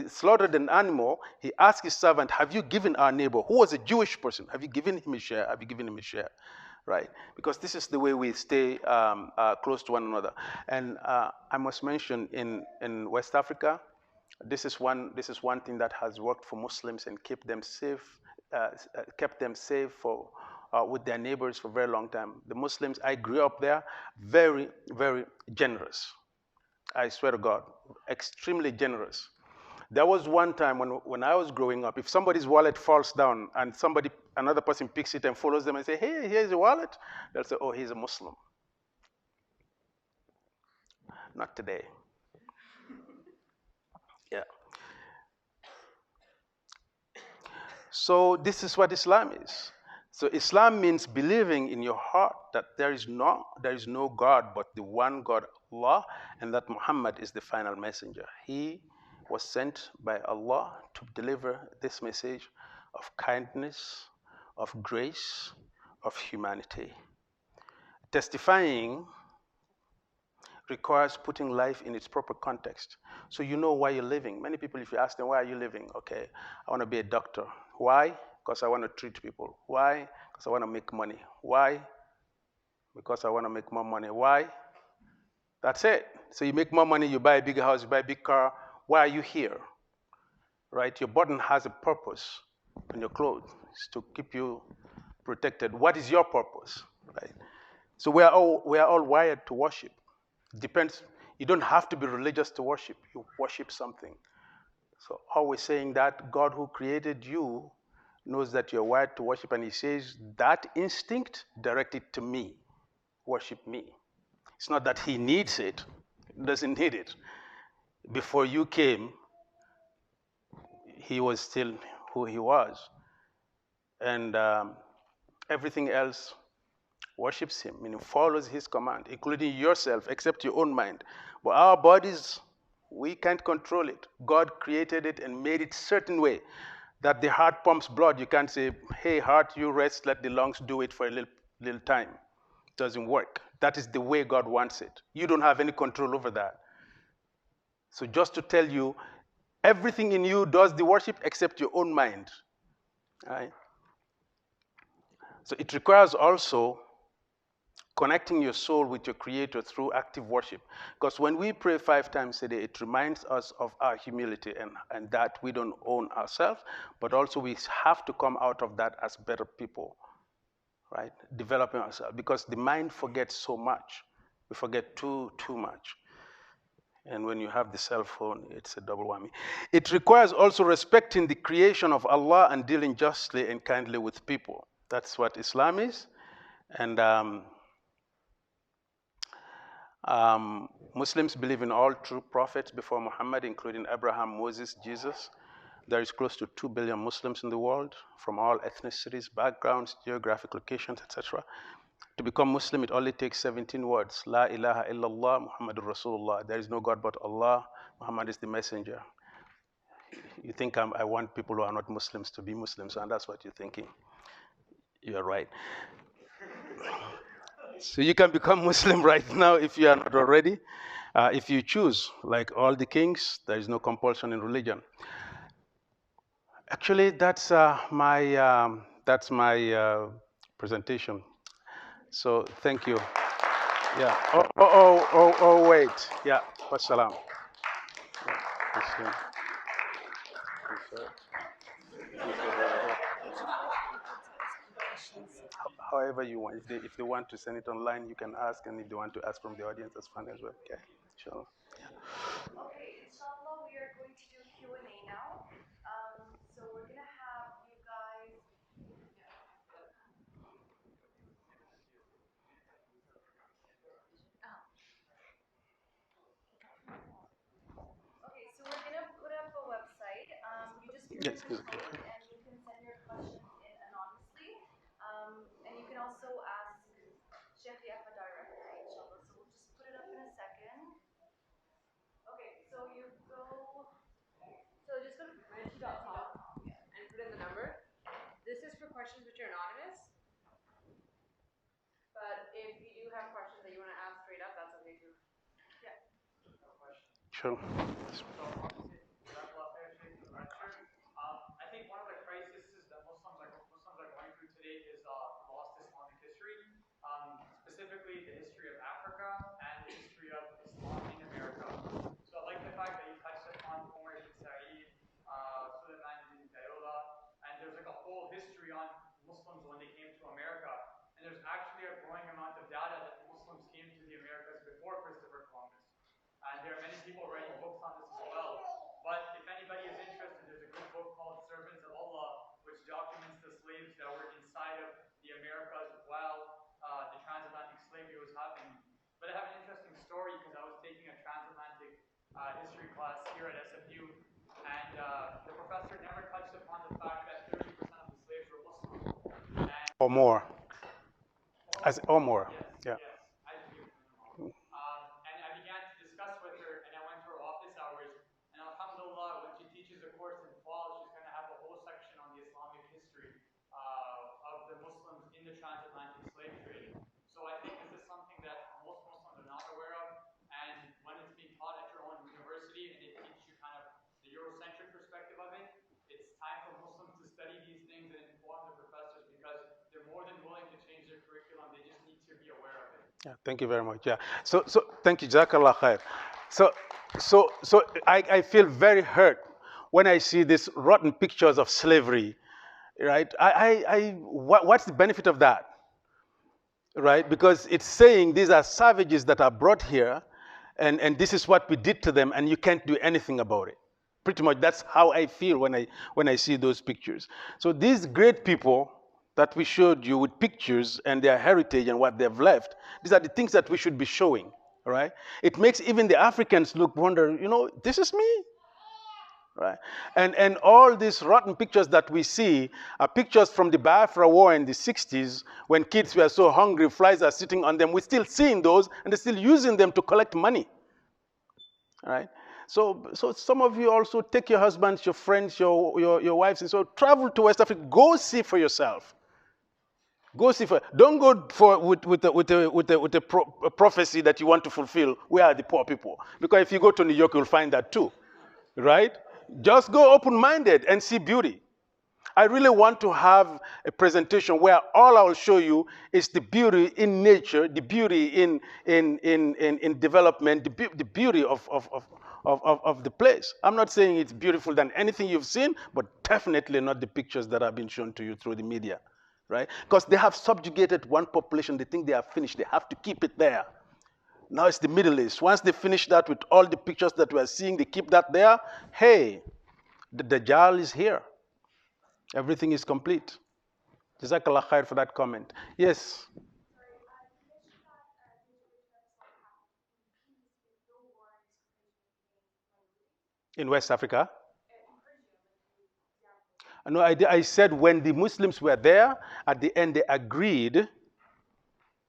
slaughtered an animal, he asked his servant, have you given our neighbor, who was a Jewish person, have you given him a share? Have you given him a share? Right? Because this is the way we stay close to one another. And I must mention, in West Africa, this is one thing that has worked for Muslims and kept them safe for with their neighbors for a very long time. The Muslims, I grew up there, very, very generous. I swear to God, extremely generous. There was one time when I was growing up, if somebody's wallet falls down and another person picks it and follows them and say, hey, here's your wallet, they'll say, oh, he's a Muslim. Not today. Yeah. So this is what Islam is. So Islam means believing in your heart that there is no God but the one God, Allah, and that Muhammad is the final messenger. He was sent by Allah to deliver this message of kindness, of grace, of humanity. Testifying requires putting life in its proper context. So you know why you're living. Many people, if you ask them, why are you living? Okay, I want to be a doctor. Why? Because I want to treat people. Why? Because I want to make money. Why? Because I want to make more money. Why? That's it. So you make more money, you buy a bigger house, you buy a big car. Why are you here? Right? Your button has a purpose on your clothes. It's to keep you protected. What is your purpose? Right? So we are all wired to worship. Depends. You don't have to be religious to worship. You worship something. So always saying that God who created you knows that you're wired to worship, and he says that instinct, direct it to me. Worship me. It's not that he needs it. He doesn't need it. Before you came, he was still who he was. And everything else worships him, meaning follows his command, including yourself, except your own mind. But our bodies, we can't control it. God created it and made it a certain way that the heart pumps blood. You can't say, hey, heart, you rest, let the lungs do it for a little time. It doesn't work. That is the way God wants it. You don't have any control over that. So just to tell you, everything in you does the worship except your own mind. Right? So it requires also connecting your soul with your Creator through active worship. Because when we pray 5 times a day, it reminds us of our humility and that we don't own ourselves, but also we have to come out of that as better people, right? Developing ourselves, because the mind forgets so much. We forget too much. And when you have the cell phone, it's a double whammy. It requires also respecting the creation of Allah and dealing justly and kindly with people. That's what Islam is. And Muslims believe in all true prophets before Muhammad, including Abraham, Moses, Jesus. There is close to 2 billion Muslims in the world, from all ethnicities, backgrounds, geographic locations, etc. To become Muslim, it only takes 17 words. La ilaha illallah, Muhammadur Rasulullah. There is no God but Allah. Muhammad is the messenger. You think I want people who are not Muslims to be Muslims, and that's what you're thinking. You're right. So you can become Muslim right now if you are not already. If you choose, like all the kings, there is no compulsion in religion. Actually, that's my presentation. So thank you. Yeah. Oh, wait. Yeah. Wassalam. However you want. If they want to send it online, you can ask, and if they want to ask from the audience, that's fine as well. Okay. Sure. Okay, inshallah, we are going to do Q&A now. So we're going to have you guys. Okay, so we're going to put up a website. You just put in Yes. the code and you can send your questions in anonymously. And you can also ask Sheikh Yaffa directly, inshallah. So we'll just put it up in a second. Okay, so you go. So just go to bridge.com and put in the number. This is for questions which are anonymous. But if you do have questions that you want to ask straight up, that's okay too. Yeah. Sure. I think one of the crises that Muslims are going through today is lost Islamic history, specifically the history of Africa and the history of Islam in America. So I like the fact that you touched upon Umar ibn Sa'id, Suleiman ibn Dayola, and there's like a whole history on Muslims when they came to America. And there's actually a growing amount of data that Muslims came to the Americas before Christopher Columbus. And there are many people writing books on this as well. But if anybody is interested, there's a good book called Servants of Allah, which documents the slaves that were inside of the Americas while the transatlantic slavery was happening. But I have an interesting story because I was taking a transatlantic history class here at SFU, and the professor never touched upon the fact that 30% of the slaves were Muslim. Or more. Or more. Yes, Yeah. yes, I agree with you. And I began to discuss with her, and I went to her office hours. And alhamdulillah, when she teaches a course in fall, she's going to have a whole section on the Islamic history of the Muslims in the transatlantic slave trade. So I think this is something that most Muslims are not aware of. And when it's being taught at your own university and they teach you kind of the Eurocentric perspective of it, it's time for Muslims to study these things and inform the professors because they're more than willing to change their curriculum. They just need to be aware of it. Yeah, thank you very much. Yeah. So thank you, Jazakallah khair. So I feel very hurt when I see these rotten pictures of slavery, right? What's the benefit of that, right? Because it's saying these are savages that are brought here, and this is what we did to them, and you can't do anything about it. Pretty much that's how I feel when I see those pictures. So these great people that we showed you with pictures and their heritage and what they've left, these are the things that we should be showing, right? It makes even the Africans wonder, this is me, right? And all these rotten pictures that we see are pictures from the Biafra War in the 60s when kids were so hungry, flies are sitting on them. We're still seeing those, and they're still using them to collect money, right? So some of you also take your husbands, your friends, your wives, and so travel to West Africa. Go see for yourself. Go see for. Don't go for with a prophecy that you want to fulfill. Where are the poor people? Because if you go to New York, you'll find that too, right? Just go open-minded and see beauty. I really want to have a presentation where all I will show you is the beauty in nature, the beauty in development, the beauty of the place. I'm not saying it's beautiful than anything you've seen, but definitely not the pictures that have been shown to you through the media, right? Because they have subjugated one population. They think they are finished. They have to keep it there. Now it's the Middle East. Once they finish that with all the pictures that we're seeing, they keep that there. Hey, the Dajjal is here. Everything is complete. Jazakallah khair for that comment. Yes? In West Africa? No, I said when the Muslims were there, at the end they agreed.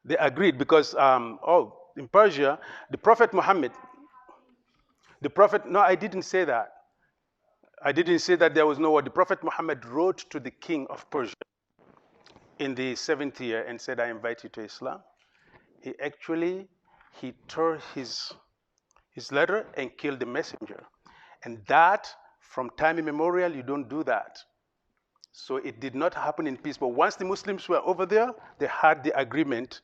They agreed because, in Persia, the Prophet Muhammad, no, I didn't say that. I didn't say that there was no war. The Prophet Muhammad wrote to the king of Persia. in the 7th year and said, I invite you to Islam, he tore his letter and killed the messenger. And that, from time immemorial, you don't do that. So it did not happen in peace. But once the Muslims were over there, they had the agreement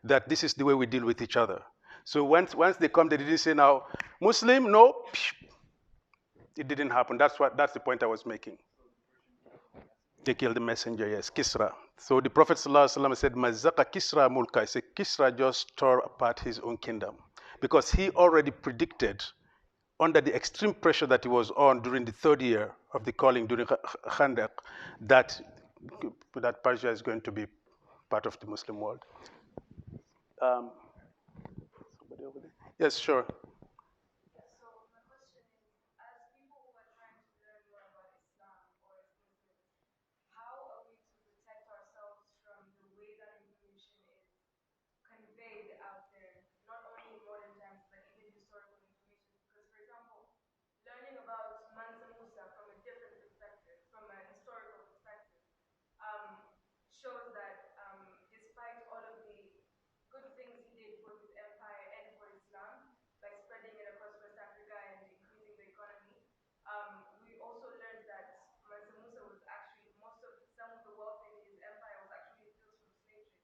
that this is the way we deal with each other. So once they come, they didn't say, now, Muslim, no. It didn't happen. That's the point I was making. They killed the messenger, yes, Kisra. So the Prophet ﷺ said, Mazaka Kisra mulka. He said, Kisra just tore apart his own kingdom. Because he already predicted, under the extreme pressure that he was on during the 3rd year of the calling during Khandaq, that Persia is going to be part of the Muslim world. Somebody over there? Yes, sure. So my question is, as people who are trying to learn more about Islam or as Muslims, how are we to protect ourselves from the way that information is conveyed out there, not only in modern times, but even historical information? Because, for example, learning about Mansa Musa from a different perspective, from a historical perspective, shows that despite all of the good things he did for his empire and for Islam, by spreading it across West Africa and increasing the economy, we also learned that Mansa Musa was actually, some of the wealth in his empire was actually built from slavery,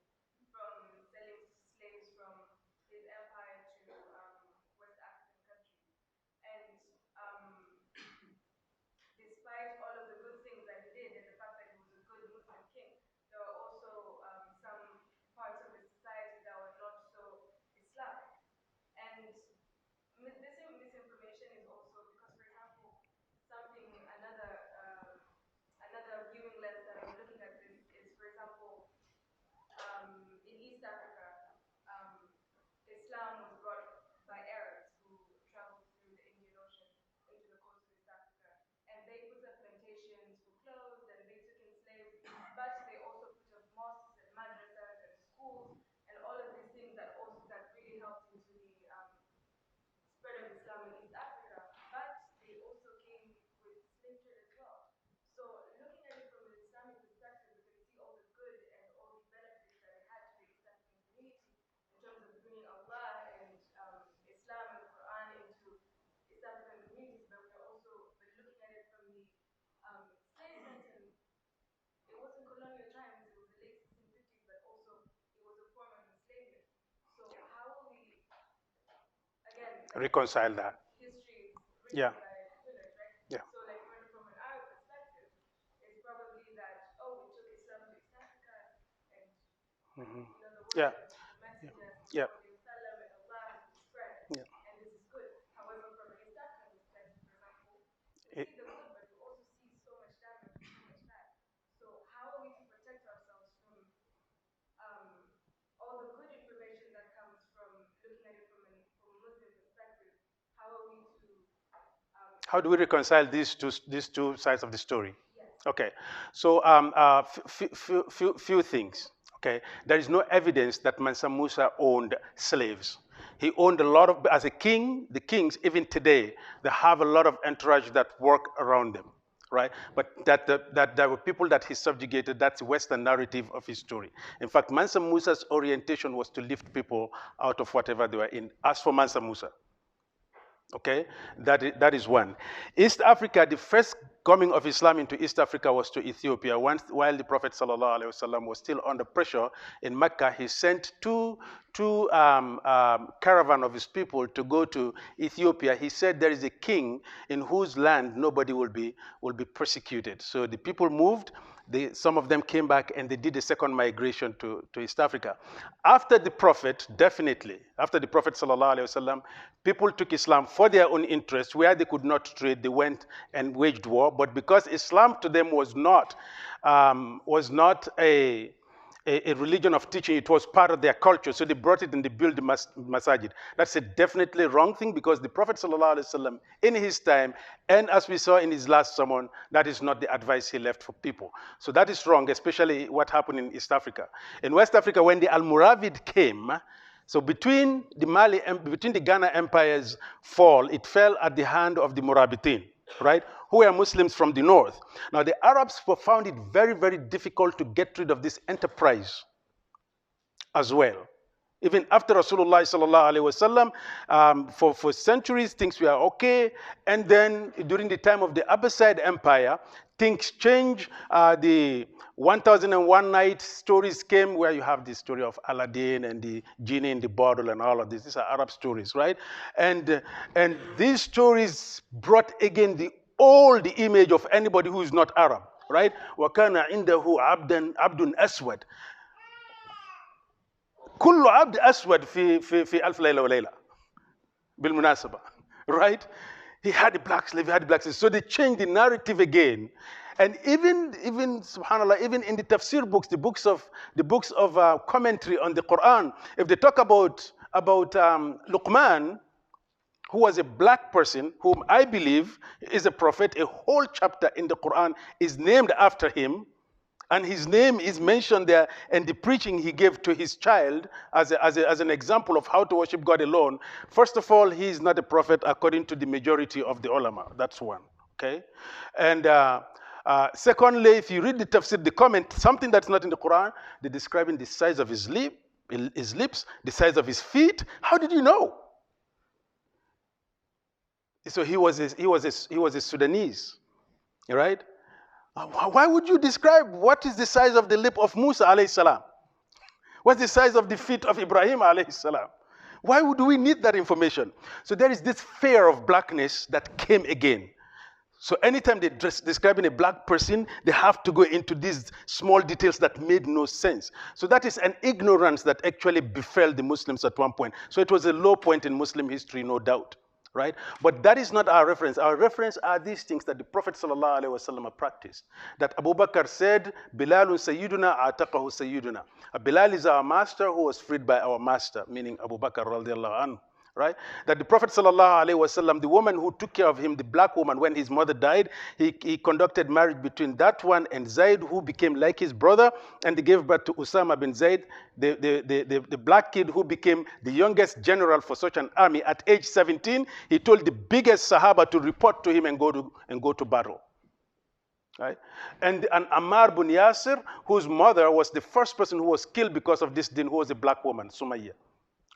from selling slaves from his empire to West African countries. And despite all of the good things that he did and the fact that he was a good Muslim king, there were also some parts of his society that were not so Islamic. And this misinformation is also because, for example, another viewing lens that I'm looking at this is, for example, in East Africa, Islam was brought by Arabs who traveled through the Indian Ocean into the coast of East Africa. And they put up plantations for clothes and they took in slaves, but they also put up mosques and madrasas and schools and all of these things that really helped into the spread of Islam in East Africa. But they also came with slave trade as well. So looking at it from an Islamic perspective, we can see all the good and all the benefits that it had to the East African community in terms of bringing Allah and Islam and the Quran into East African communities. But we're looking at it from the slave system. It wasn't colonial times, it was the late 1650s, but also it was a form of enslavement. So how will we, again, reconcile that? History is written by winners, right? Yeah. So like from an Arab perspective, it's probably that, oh, we took Islam to East Africa and the word Yeah. of the messenger Yeah. and Allah has been spread, and this is good. However, from an East African perspective, for example, we see the good, but we also see so much damage and so much bad. So how are we to protect ourselves from all the good information that comes from looking at it from a Muslim perspective? How are we to How do we reconcile these two sides of the story? Yes. Okay, so few things. Okay, there is no evidence that Mansa Musa owned slaves. He owned a lot of, as a king, the kings, even today, they have a lot of entourage that work around them, right? But that there were people that he subjugated, that's the Western narrative of his story. In fact, Mansa Musa's orientation was to lift people out of whatever they were in. As for Mansa Musa, okay, that is one. East Africa, the first coming of Islam into East Africa was to Ethiopia. While the Prophet ﷺ was still under pressure in Mecca, he sent two caravan of his people to go to Ethiopia. He said there is a king in whose land nobody will be persecuted. So the people moved. Some of them came back and they did a second migration to East Africa. After the Prophet, definitely, after the Prophet ﷺ, people took Islam for their own interest. Where they could not trade, they went and waged war. But because Islam to them was not a religion of teaching, it was part of their culture. So they brought it and they built the masajid. That's a definitely wrong thing because the Prophet ﷺ, in his time, and as we saw in his last sermon, that is not the advice he left for people. So that is wrong, especially what happened in East Africa. In West Africa, when the Almoravid came, so between the Ghana Empire's fall, it fell at the hand of the Morabitin, right? who were Muslims from the north. Now, the Arabs found it very, very difficult to get rid of this enterprise as well. Even after Rasulullah sallallahu alaihi wasallam, for centuries things were okay, and then during the time of the Abbasid Empire, things changed. The 1001 Night stories came, where you have the story of Aladdin and the genie in the bottle and all of this. These are Arab stories, right? And these stories brought again the old image of anybody who is not Arab, right? وَكَانَ عِنْدَهُ عَبْدٌ أَسْوَدٌ. كل عبد أسود في ألف ليلة وليلة بالمناسبة, right? He had a black slave, he had a black slave. So they changed the narrative again. And even subhanallah, even in the tafsir books, the books of commentary on the Quran, if they talk about Luqman, who was a black person, whom I believe is a prophet, a whole chapter in the Quran is named after him. And his name is mentioned there, and the preaching he gave to his child as an example of how to worship God alone. First of all, he is not a prophet according to the majority of the ulama. That's one, okay? And secondly, if you read the tafsir, the comment, something that's not in the Quran, they're describing the size of his lips, the size of his feet. How did you know? So he was a Sudanese, right? Why would you describe what is the size of the lip of Musa alayhi salam? What's the size of the feet of Ibrahim alayhi salam? Why would we need that information? So there is this fear of blackness that came again. So anytime they're describing a black person, they have to go into these small details that made no sense. So that is an ignorance that actually befell the Muslims at one point. So it was a low point in Muslim history, no doubt. Right? But that is not our reference. Our reference are these things that the Prophet ﷺ practiced. That Abu Bakr said, Bilalun Sayyiduna ataqahu Sayyiduna. Bilal is our master who was freed by our master, meaning Abu Bakr radiallahu anhu. Right? That the Prophet ﷺ, the woman who took care of him, the black woman, when his mother died, he conducted marriage between that one and Zayd, who became like his brother, and they gave birth to Usama bin Zayd, the black kid who became the youngest general for such an army. At age 17, he told the biggest Sahaba to report to him and go to battle. Right? And Ammar bin Yasir, whose mother was the first person who was killed because of this din, who was a black woman, Sumayyah.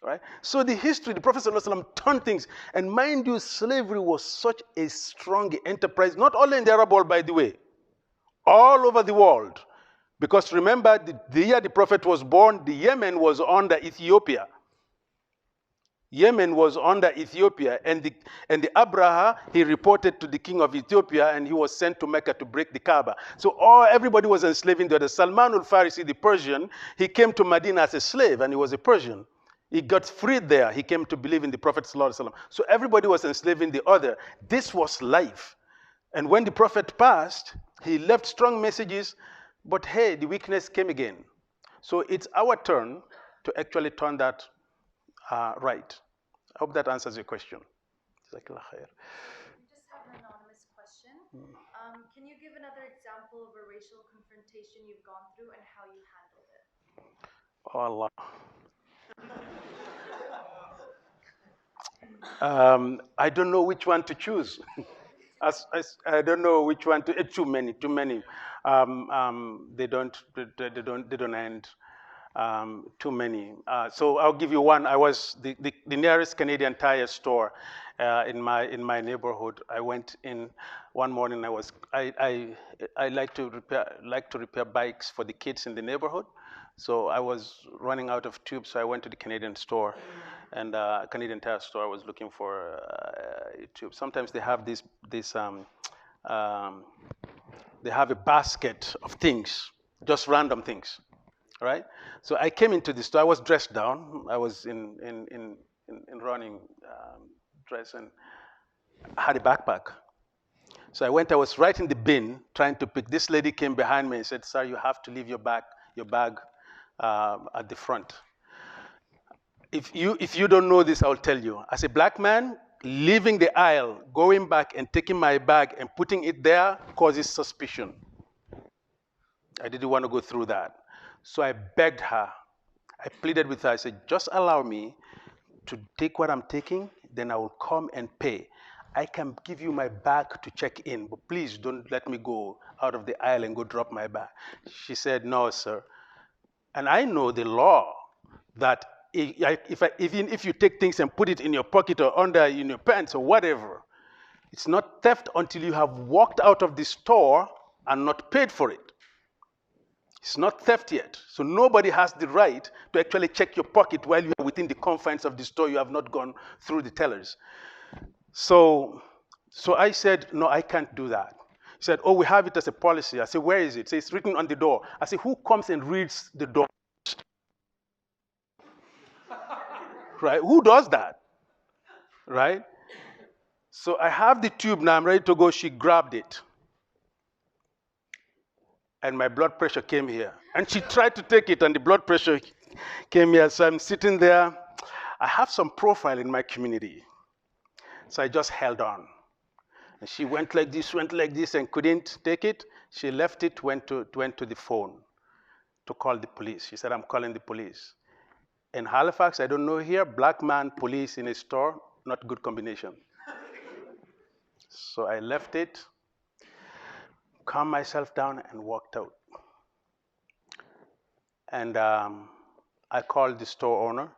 Right? So the history, the Prophet ﷺ turned things. And mind you, slavery was such a strong enterprise, not only in the Arab world, by the way, all over the world. Because remember, the year the Prophet was born, the Yemen was under Ethiopia. Yemen was under Ethiopia, and the Abraha, he reported to the king of Ethiopia, and he was sent to Mecca to break the Kaaba. So everybody was enslaving the other. Salman al-Farisi, the Persian, he came to Medina as a slave, and he was a Persian. He got freed there. He came to believe in the Prophet ﷺ. So everybody was enslaving the other. This was life. And when the Prophet passed, he left strong messages, but hey, the weakness came again. So it's our turn to actually turn that right. I hope that answers your question. We just have an anonymous question. Can you give another example of a racial confrontation you've gone through and how you handled it? Oh, Allah. I don't know which one to choose. I don't know which one to. Too many. They don't end. Too many. So I'll give you one. I was the nearest Canadian Tire store in my neighborhood. I went in one morning. I like to repair bikes for the kids in the neighborhood. So I was running out of tubes, so I went to the Canadian store, and Canadian Tire store. I was looking for a tube. Sometimes they have they have a basket of things, just random things, right? So I came into the store. I was dressed down. I was in running dress, and I had a backpack. So I was right in the bin trying to pick. This lady came behind me and said, "Sir, you have to leave your bag at the front." If you don't know this, I'll tell you. As a black man, leaving the aisle, going back and taking my bag and putting it there causes suspicion. I didn't want to go through that. So I begged her. I pleaded with her. I said, "Just allow me to take what I'm taking, then I will come and pay." I can give you my bag to check in, but please don't let me go out of the aisle and go drop my bag. She said, no, sir. And I know the law that even if you take things and put it in your pocket or under in your pants or whatever, it's not theft until you have walked out of the store and not paid for it. It's not theft yet. So nobody has the right to actually check your pocket while you are within the confines of the store. You have not gone through the tellers. So I said, no, I can't do that. He said, oh, we have it as a policy. I said, where is it? So it's written on the door. I said, who comes and reads the door? Right? Who does that? Right? So I have the tube now. I'm ready to go. She grabbed it. And my blood pressure came here. And she tried to take it, and the blood pressure came here. So I'm sitting there. I have some profile in my community. So I just held on. And she went like this, and couldn't take it. She left it, went to the phone to call the police. She said, I'm calling the police. In Halifax, I don't know here, black man, police in a store, not good combination. So I left it, calmed myself down, and walked out. And I called the store owner,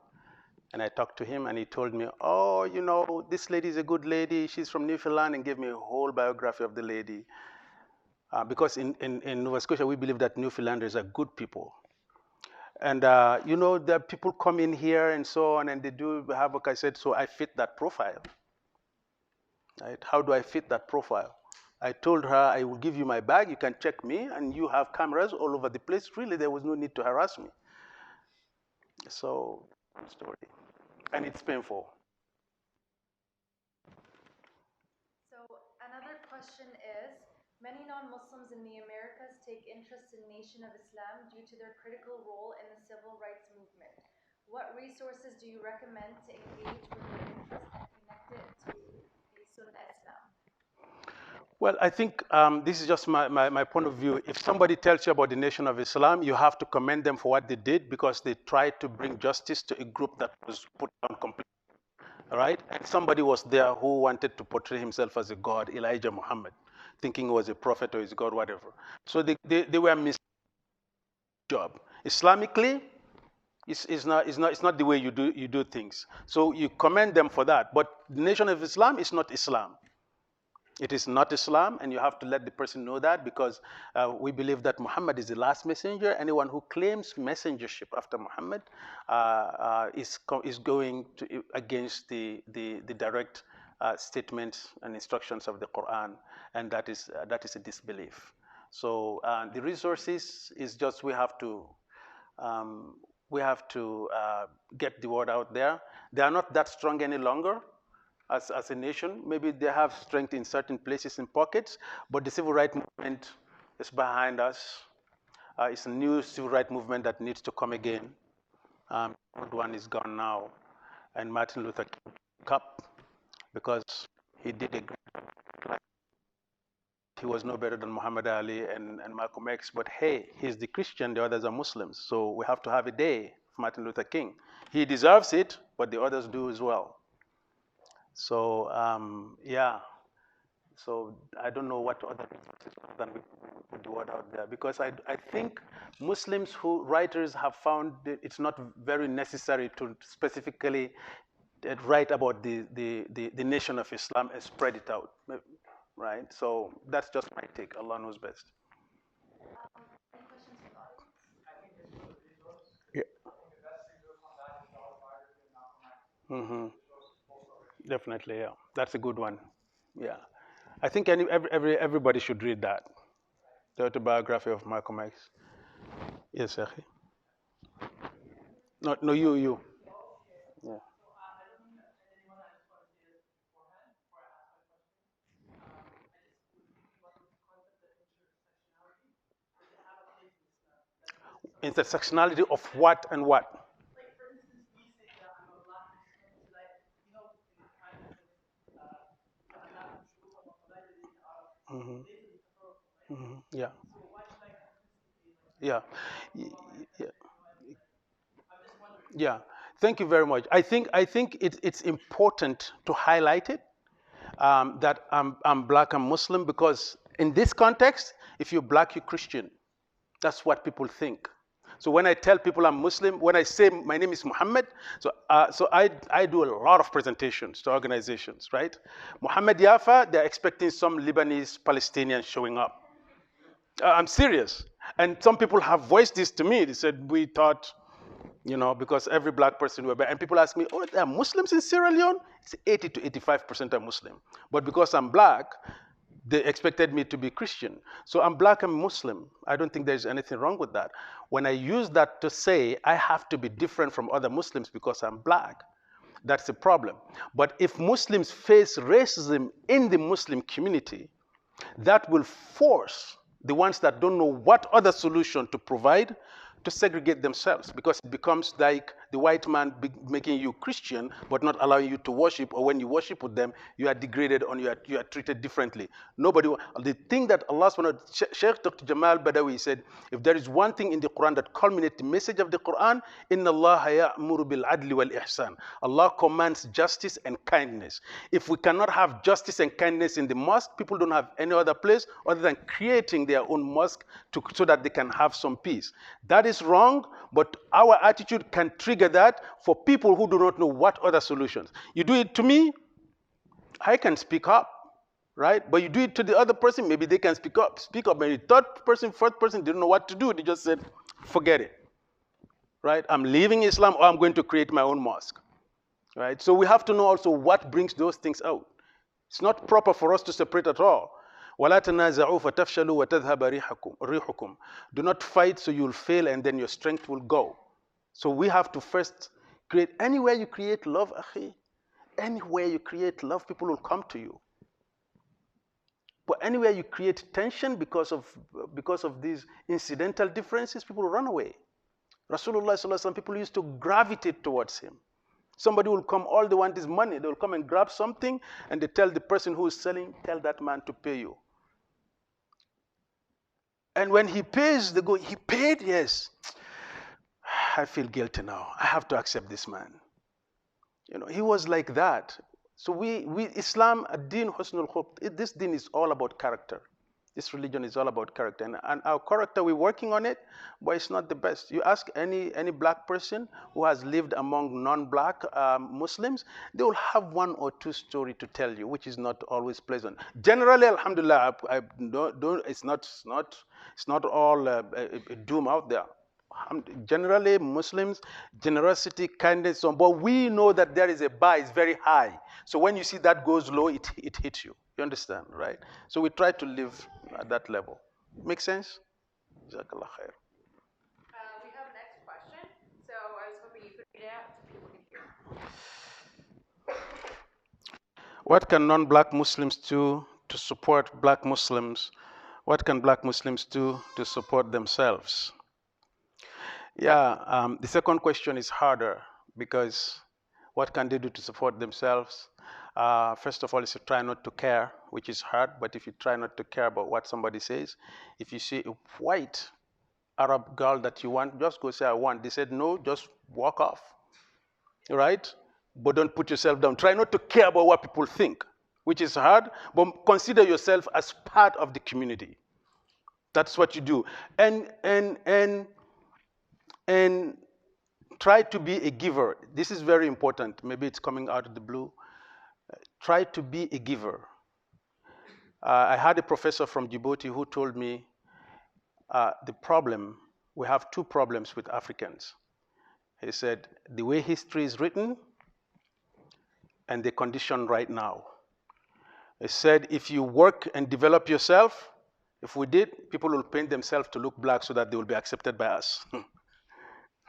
and I talked to him, and he told me, oh, you know, this lady is a good lady. She's from Newfoundland, and gave me a whole biography of the lady. Because in Nova Scotia, we believe that Newfoundlanders are good people. And, you know, the people come in here and so on, and they do havoc. I said, so I fit that profile. Right? How do I fit that profile? I told her, I will give you my bag. You can check me, and you have cameras all over the place. Really, there was no need to harass me. So, story. And it's painful. So another question is, many non-Muslims in the Americas take interest in Nation of Islam due to their critical role in the civil rights movement. What resources do you recommend to engage with their interest and connect it to the Sunnah Islam? Well, I think this is just my point of view. If somebody tells you about the Nation of Islam, you have to commend them for what they did, because they tried to bring justice to a group that was put down completely. All right? And somebody was there who wanted to portray himself as a god, Elijah Muhammad, thinking he was a prophet or his god, whatever. So they were missing the job. Islamically, it's not the way you do things. So you commend them for that. But the Nation of Islam is not Islam. It is not Islam, and you have to let the person know that, because we believe that Muhammad is the last messenger. Anyone who claims messengership after Muhammad is going against the direct statements and instructions of the Quran, and that is a disbelief. So the resources is just we have to get the word out there. They are not that strong any longer. As a nation, maybe they have strength in certain places in pockets, but the civil rights movement is behind us. It's a new civil rights movement that needs to come again. The old one is gone now, and Martin Luther King up because he did a great job. He was no better than Muhammad Ali and Malcolm X, but hey, he's the Christian, the others are Muslims, so we have to have a day for Martin Luther King. He deserves it, but the others do as well. So yeah, so I don't know what other resources than we put the word out there, because I think Muslims writers have found that it's not very necessary to specifically write about the Nation of Islam and spread it out, right? So that's just my take. Allah knows best. Any questions from the audience? I think this was a resource. Yeah. I think the best resource on that is the autobiography of Malcolm X. Mm-hmm. Definitely, yeah. That's a good one. Yeah. I think everybody should read that. The autobiography of Malcolm X. Yes, Akhi. No, you. Yeah. Intersectionality of what and what? Like, for instance, we say that I'm a black Muslim, like, you know, in the kind of Yeah. So why should I participate? Yeah. Yeah. I'm just wondering. Yeah. Thank you very much. I think it's important to highlight it. that I'm black and Muslim, because in this context, if you're black, you're Christian. That's what people think. So when I tell people I'm Muslim, when I say my name is Muhammad, so I do a lot of presentations to organizations, right? Muhamed Yaffa, they're expecting some Lebanese Palestinians showing up. I'm serious. And some people have voiced this to me. They said, we thought, because every black person were, and people ask me, oh, there are Muslims in Sierra Leone? It's 80 to 85% are Muslim. But because I'm black, they expected me to be Christian. So I'm black and Muslim. I don't think there's anything wrong with that. When I use that to say I have to be different from other Muslims because I'm black, that's a problem. But if Muslims face racism in the Muslim community, that will force the ones that don't know what other solution to provide to segregate themselves, because it becomes like the white man making you Christian but not allowing you to worship, or when you worship with them, you are degraded or you are treated differently. The thing that Allah subhanahu wa ta'ala, Sheikh Dr. Jamal Badawi said, if there is one thing in the Quran that culminates the message of the Quran, Inna Allah ya'muru bil adli wal ihsan. Allah commands justice and kindness. If we cannot have justice and kindness in the mosque, people don't have any other place other than creating their own mosque so that they can have some peace. That is wrong, but our attitude can trigger that for people who do not know what other solutions. You do it to me, I can speak up, right? But you do it to the other person, maybe they can speak up. Maybe third person, fourth person didn't know what to do. They just said, forget it, right? I'm leaving Islam, or I'm going to create my own mosque, right? So we have to know also what brings those things out. It's not proper for us to separate at all. وَلَا تَنَازَعُوا فَتَفْشَلُوا وَتَذْهَبَ رِيحُكُمْ. Do not fight so you'll fail and then your strength will go. So we have to first create, anywhere you create love, akhi, anywhere you create love, people will come to you. But anywhere you create tension because of these incidental differences, people will run away. Rasulullah sallallahu alaihi wasallam, people used to gravitate towards him. Somebody will come, all they want is money. They will come and grab something, and they tell the person who is selling, tell that man to pay you. And when he pays, they go, he paid? Yes. I feel guilty now. I have to accept this man. He was like that. So we Islam, ad-din husnul khulq, this din is all about character. This religion is all about character. And our character, we're working on it, but it's not the best. You ask any black person who has lived among non-black Muslims, they will have one or two stories to tell you, which is not always pleasant. Generally, alhamdulillah, it's not all a doom out there. Generally, Muslims, generosity, kindness, but we know that there is a bar, it's very high. So when you see that goes low, it hits you. You understand, right? So we try to live at that level. Make sense? Jazakallah khair. We have a next question. So I was hoping you could read it out so people can hear. What can non-black Muslims do to support black Muslims? What can black Muslims do to support themselves? Yeah, the second question is harder, because what can they do to support themselves? First of all, is to try not to care, which is hard. But if you try not to care about what somebody says, if you see a white Arab girl that you want, just go say, I want. They said no, just walk off, right? But don't put yourself down. Try not to care about what people think, which is hard, but consider yourself as part of the community. That's what you do. And try to be a giver. This is very important. Maybe it's coming out of the blue. Try to be a giver. I had a professor from Djibouti who told me we have two problems with Africans. He said, the way history is written and the condition right now. He said, if you work and develop yourself, if we did, people will paint themselves to look black so that they will be accepted by us.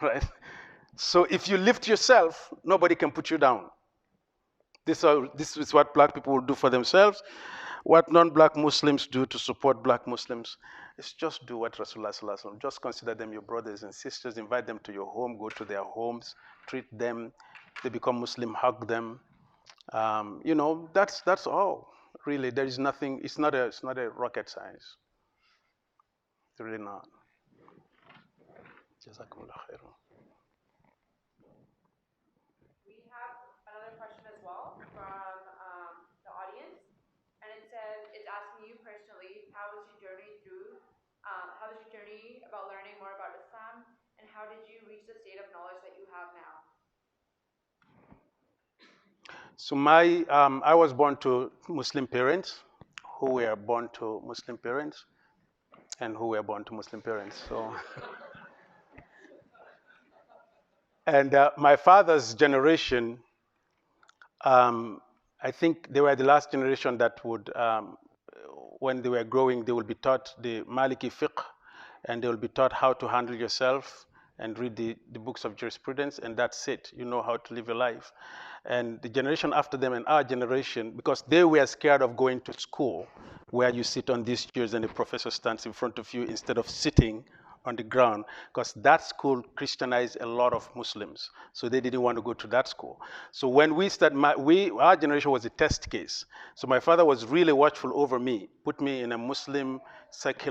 Right? So if you lift yourself, nobody can put you down. This is what black people will do for themselves. What non-black Muslims do to support black Muslims is just do what Rasulullah sallallahu alaihi wasallam. Just consider them your brothers and sisters. Invite them to your home. Go to their homes. Treat them. They become Muslim. Hug them. That's all. Really, there is nothing. It's not a rocket science. It's really not. Jazakumullah khairan. We have another question as well from the audience. now? So I was born to Muslim parents who were born to Muslim parents and who were born to Muslim parents. So, and my father's generation, I think they were the last generation that would, when they were growing, they will be taught the Maliki fiqh, and they will be taught how to handle yourself and read the books of jurisprudence, and that's it. You know how to live your life. And the generation after them and our generation, because they were scared of going to school where you sit on these chairs and the professor stands in front of you instead of sitting on the ground, because that school Christianized a lot of Muslims, so they didn't want to go to that school. So when we started, our generation was a test case. So my father was really watchful over me, put me in a Muslim secular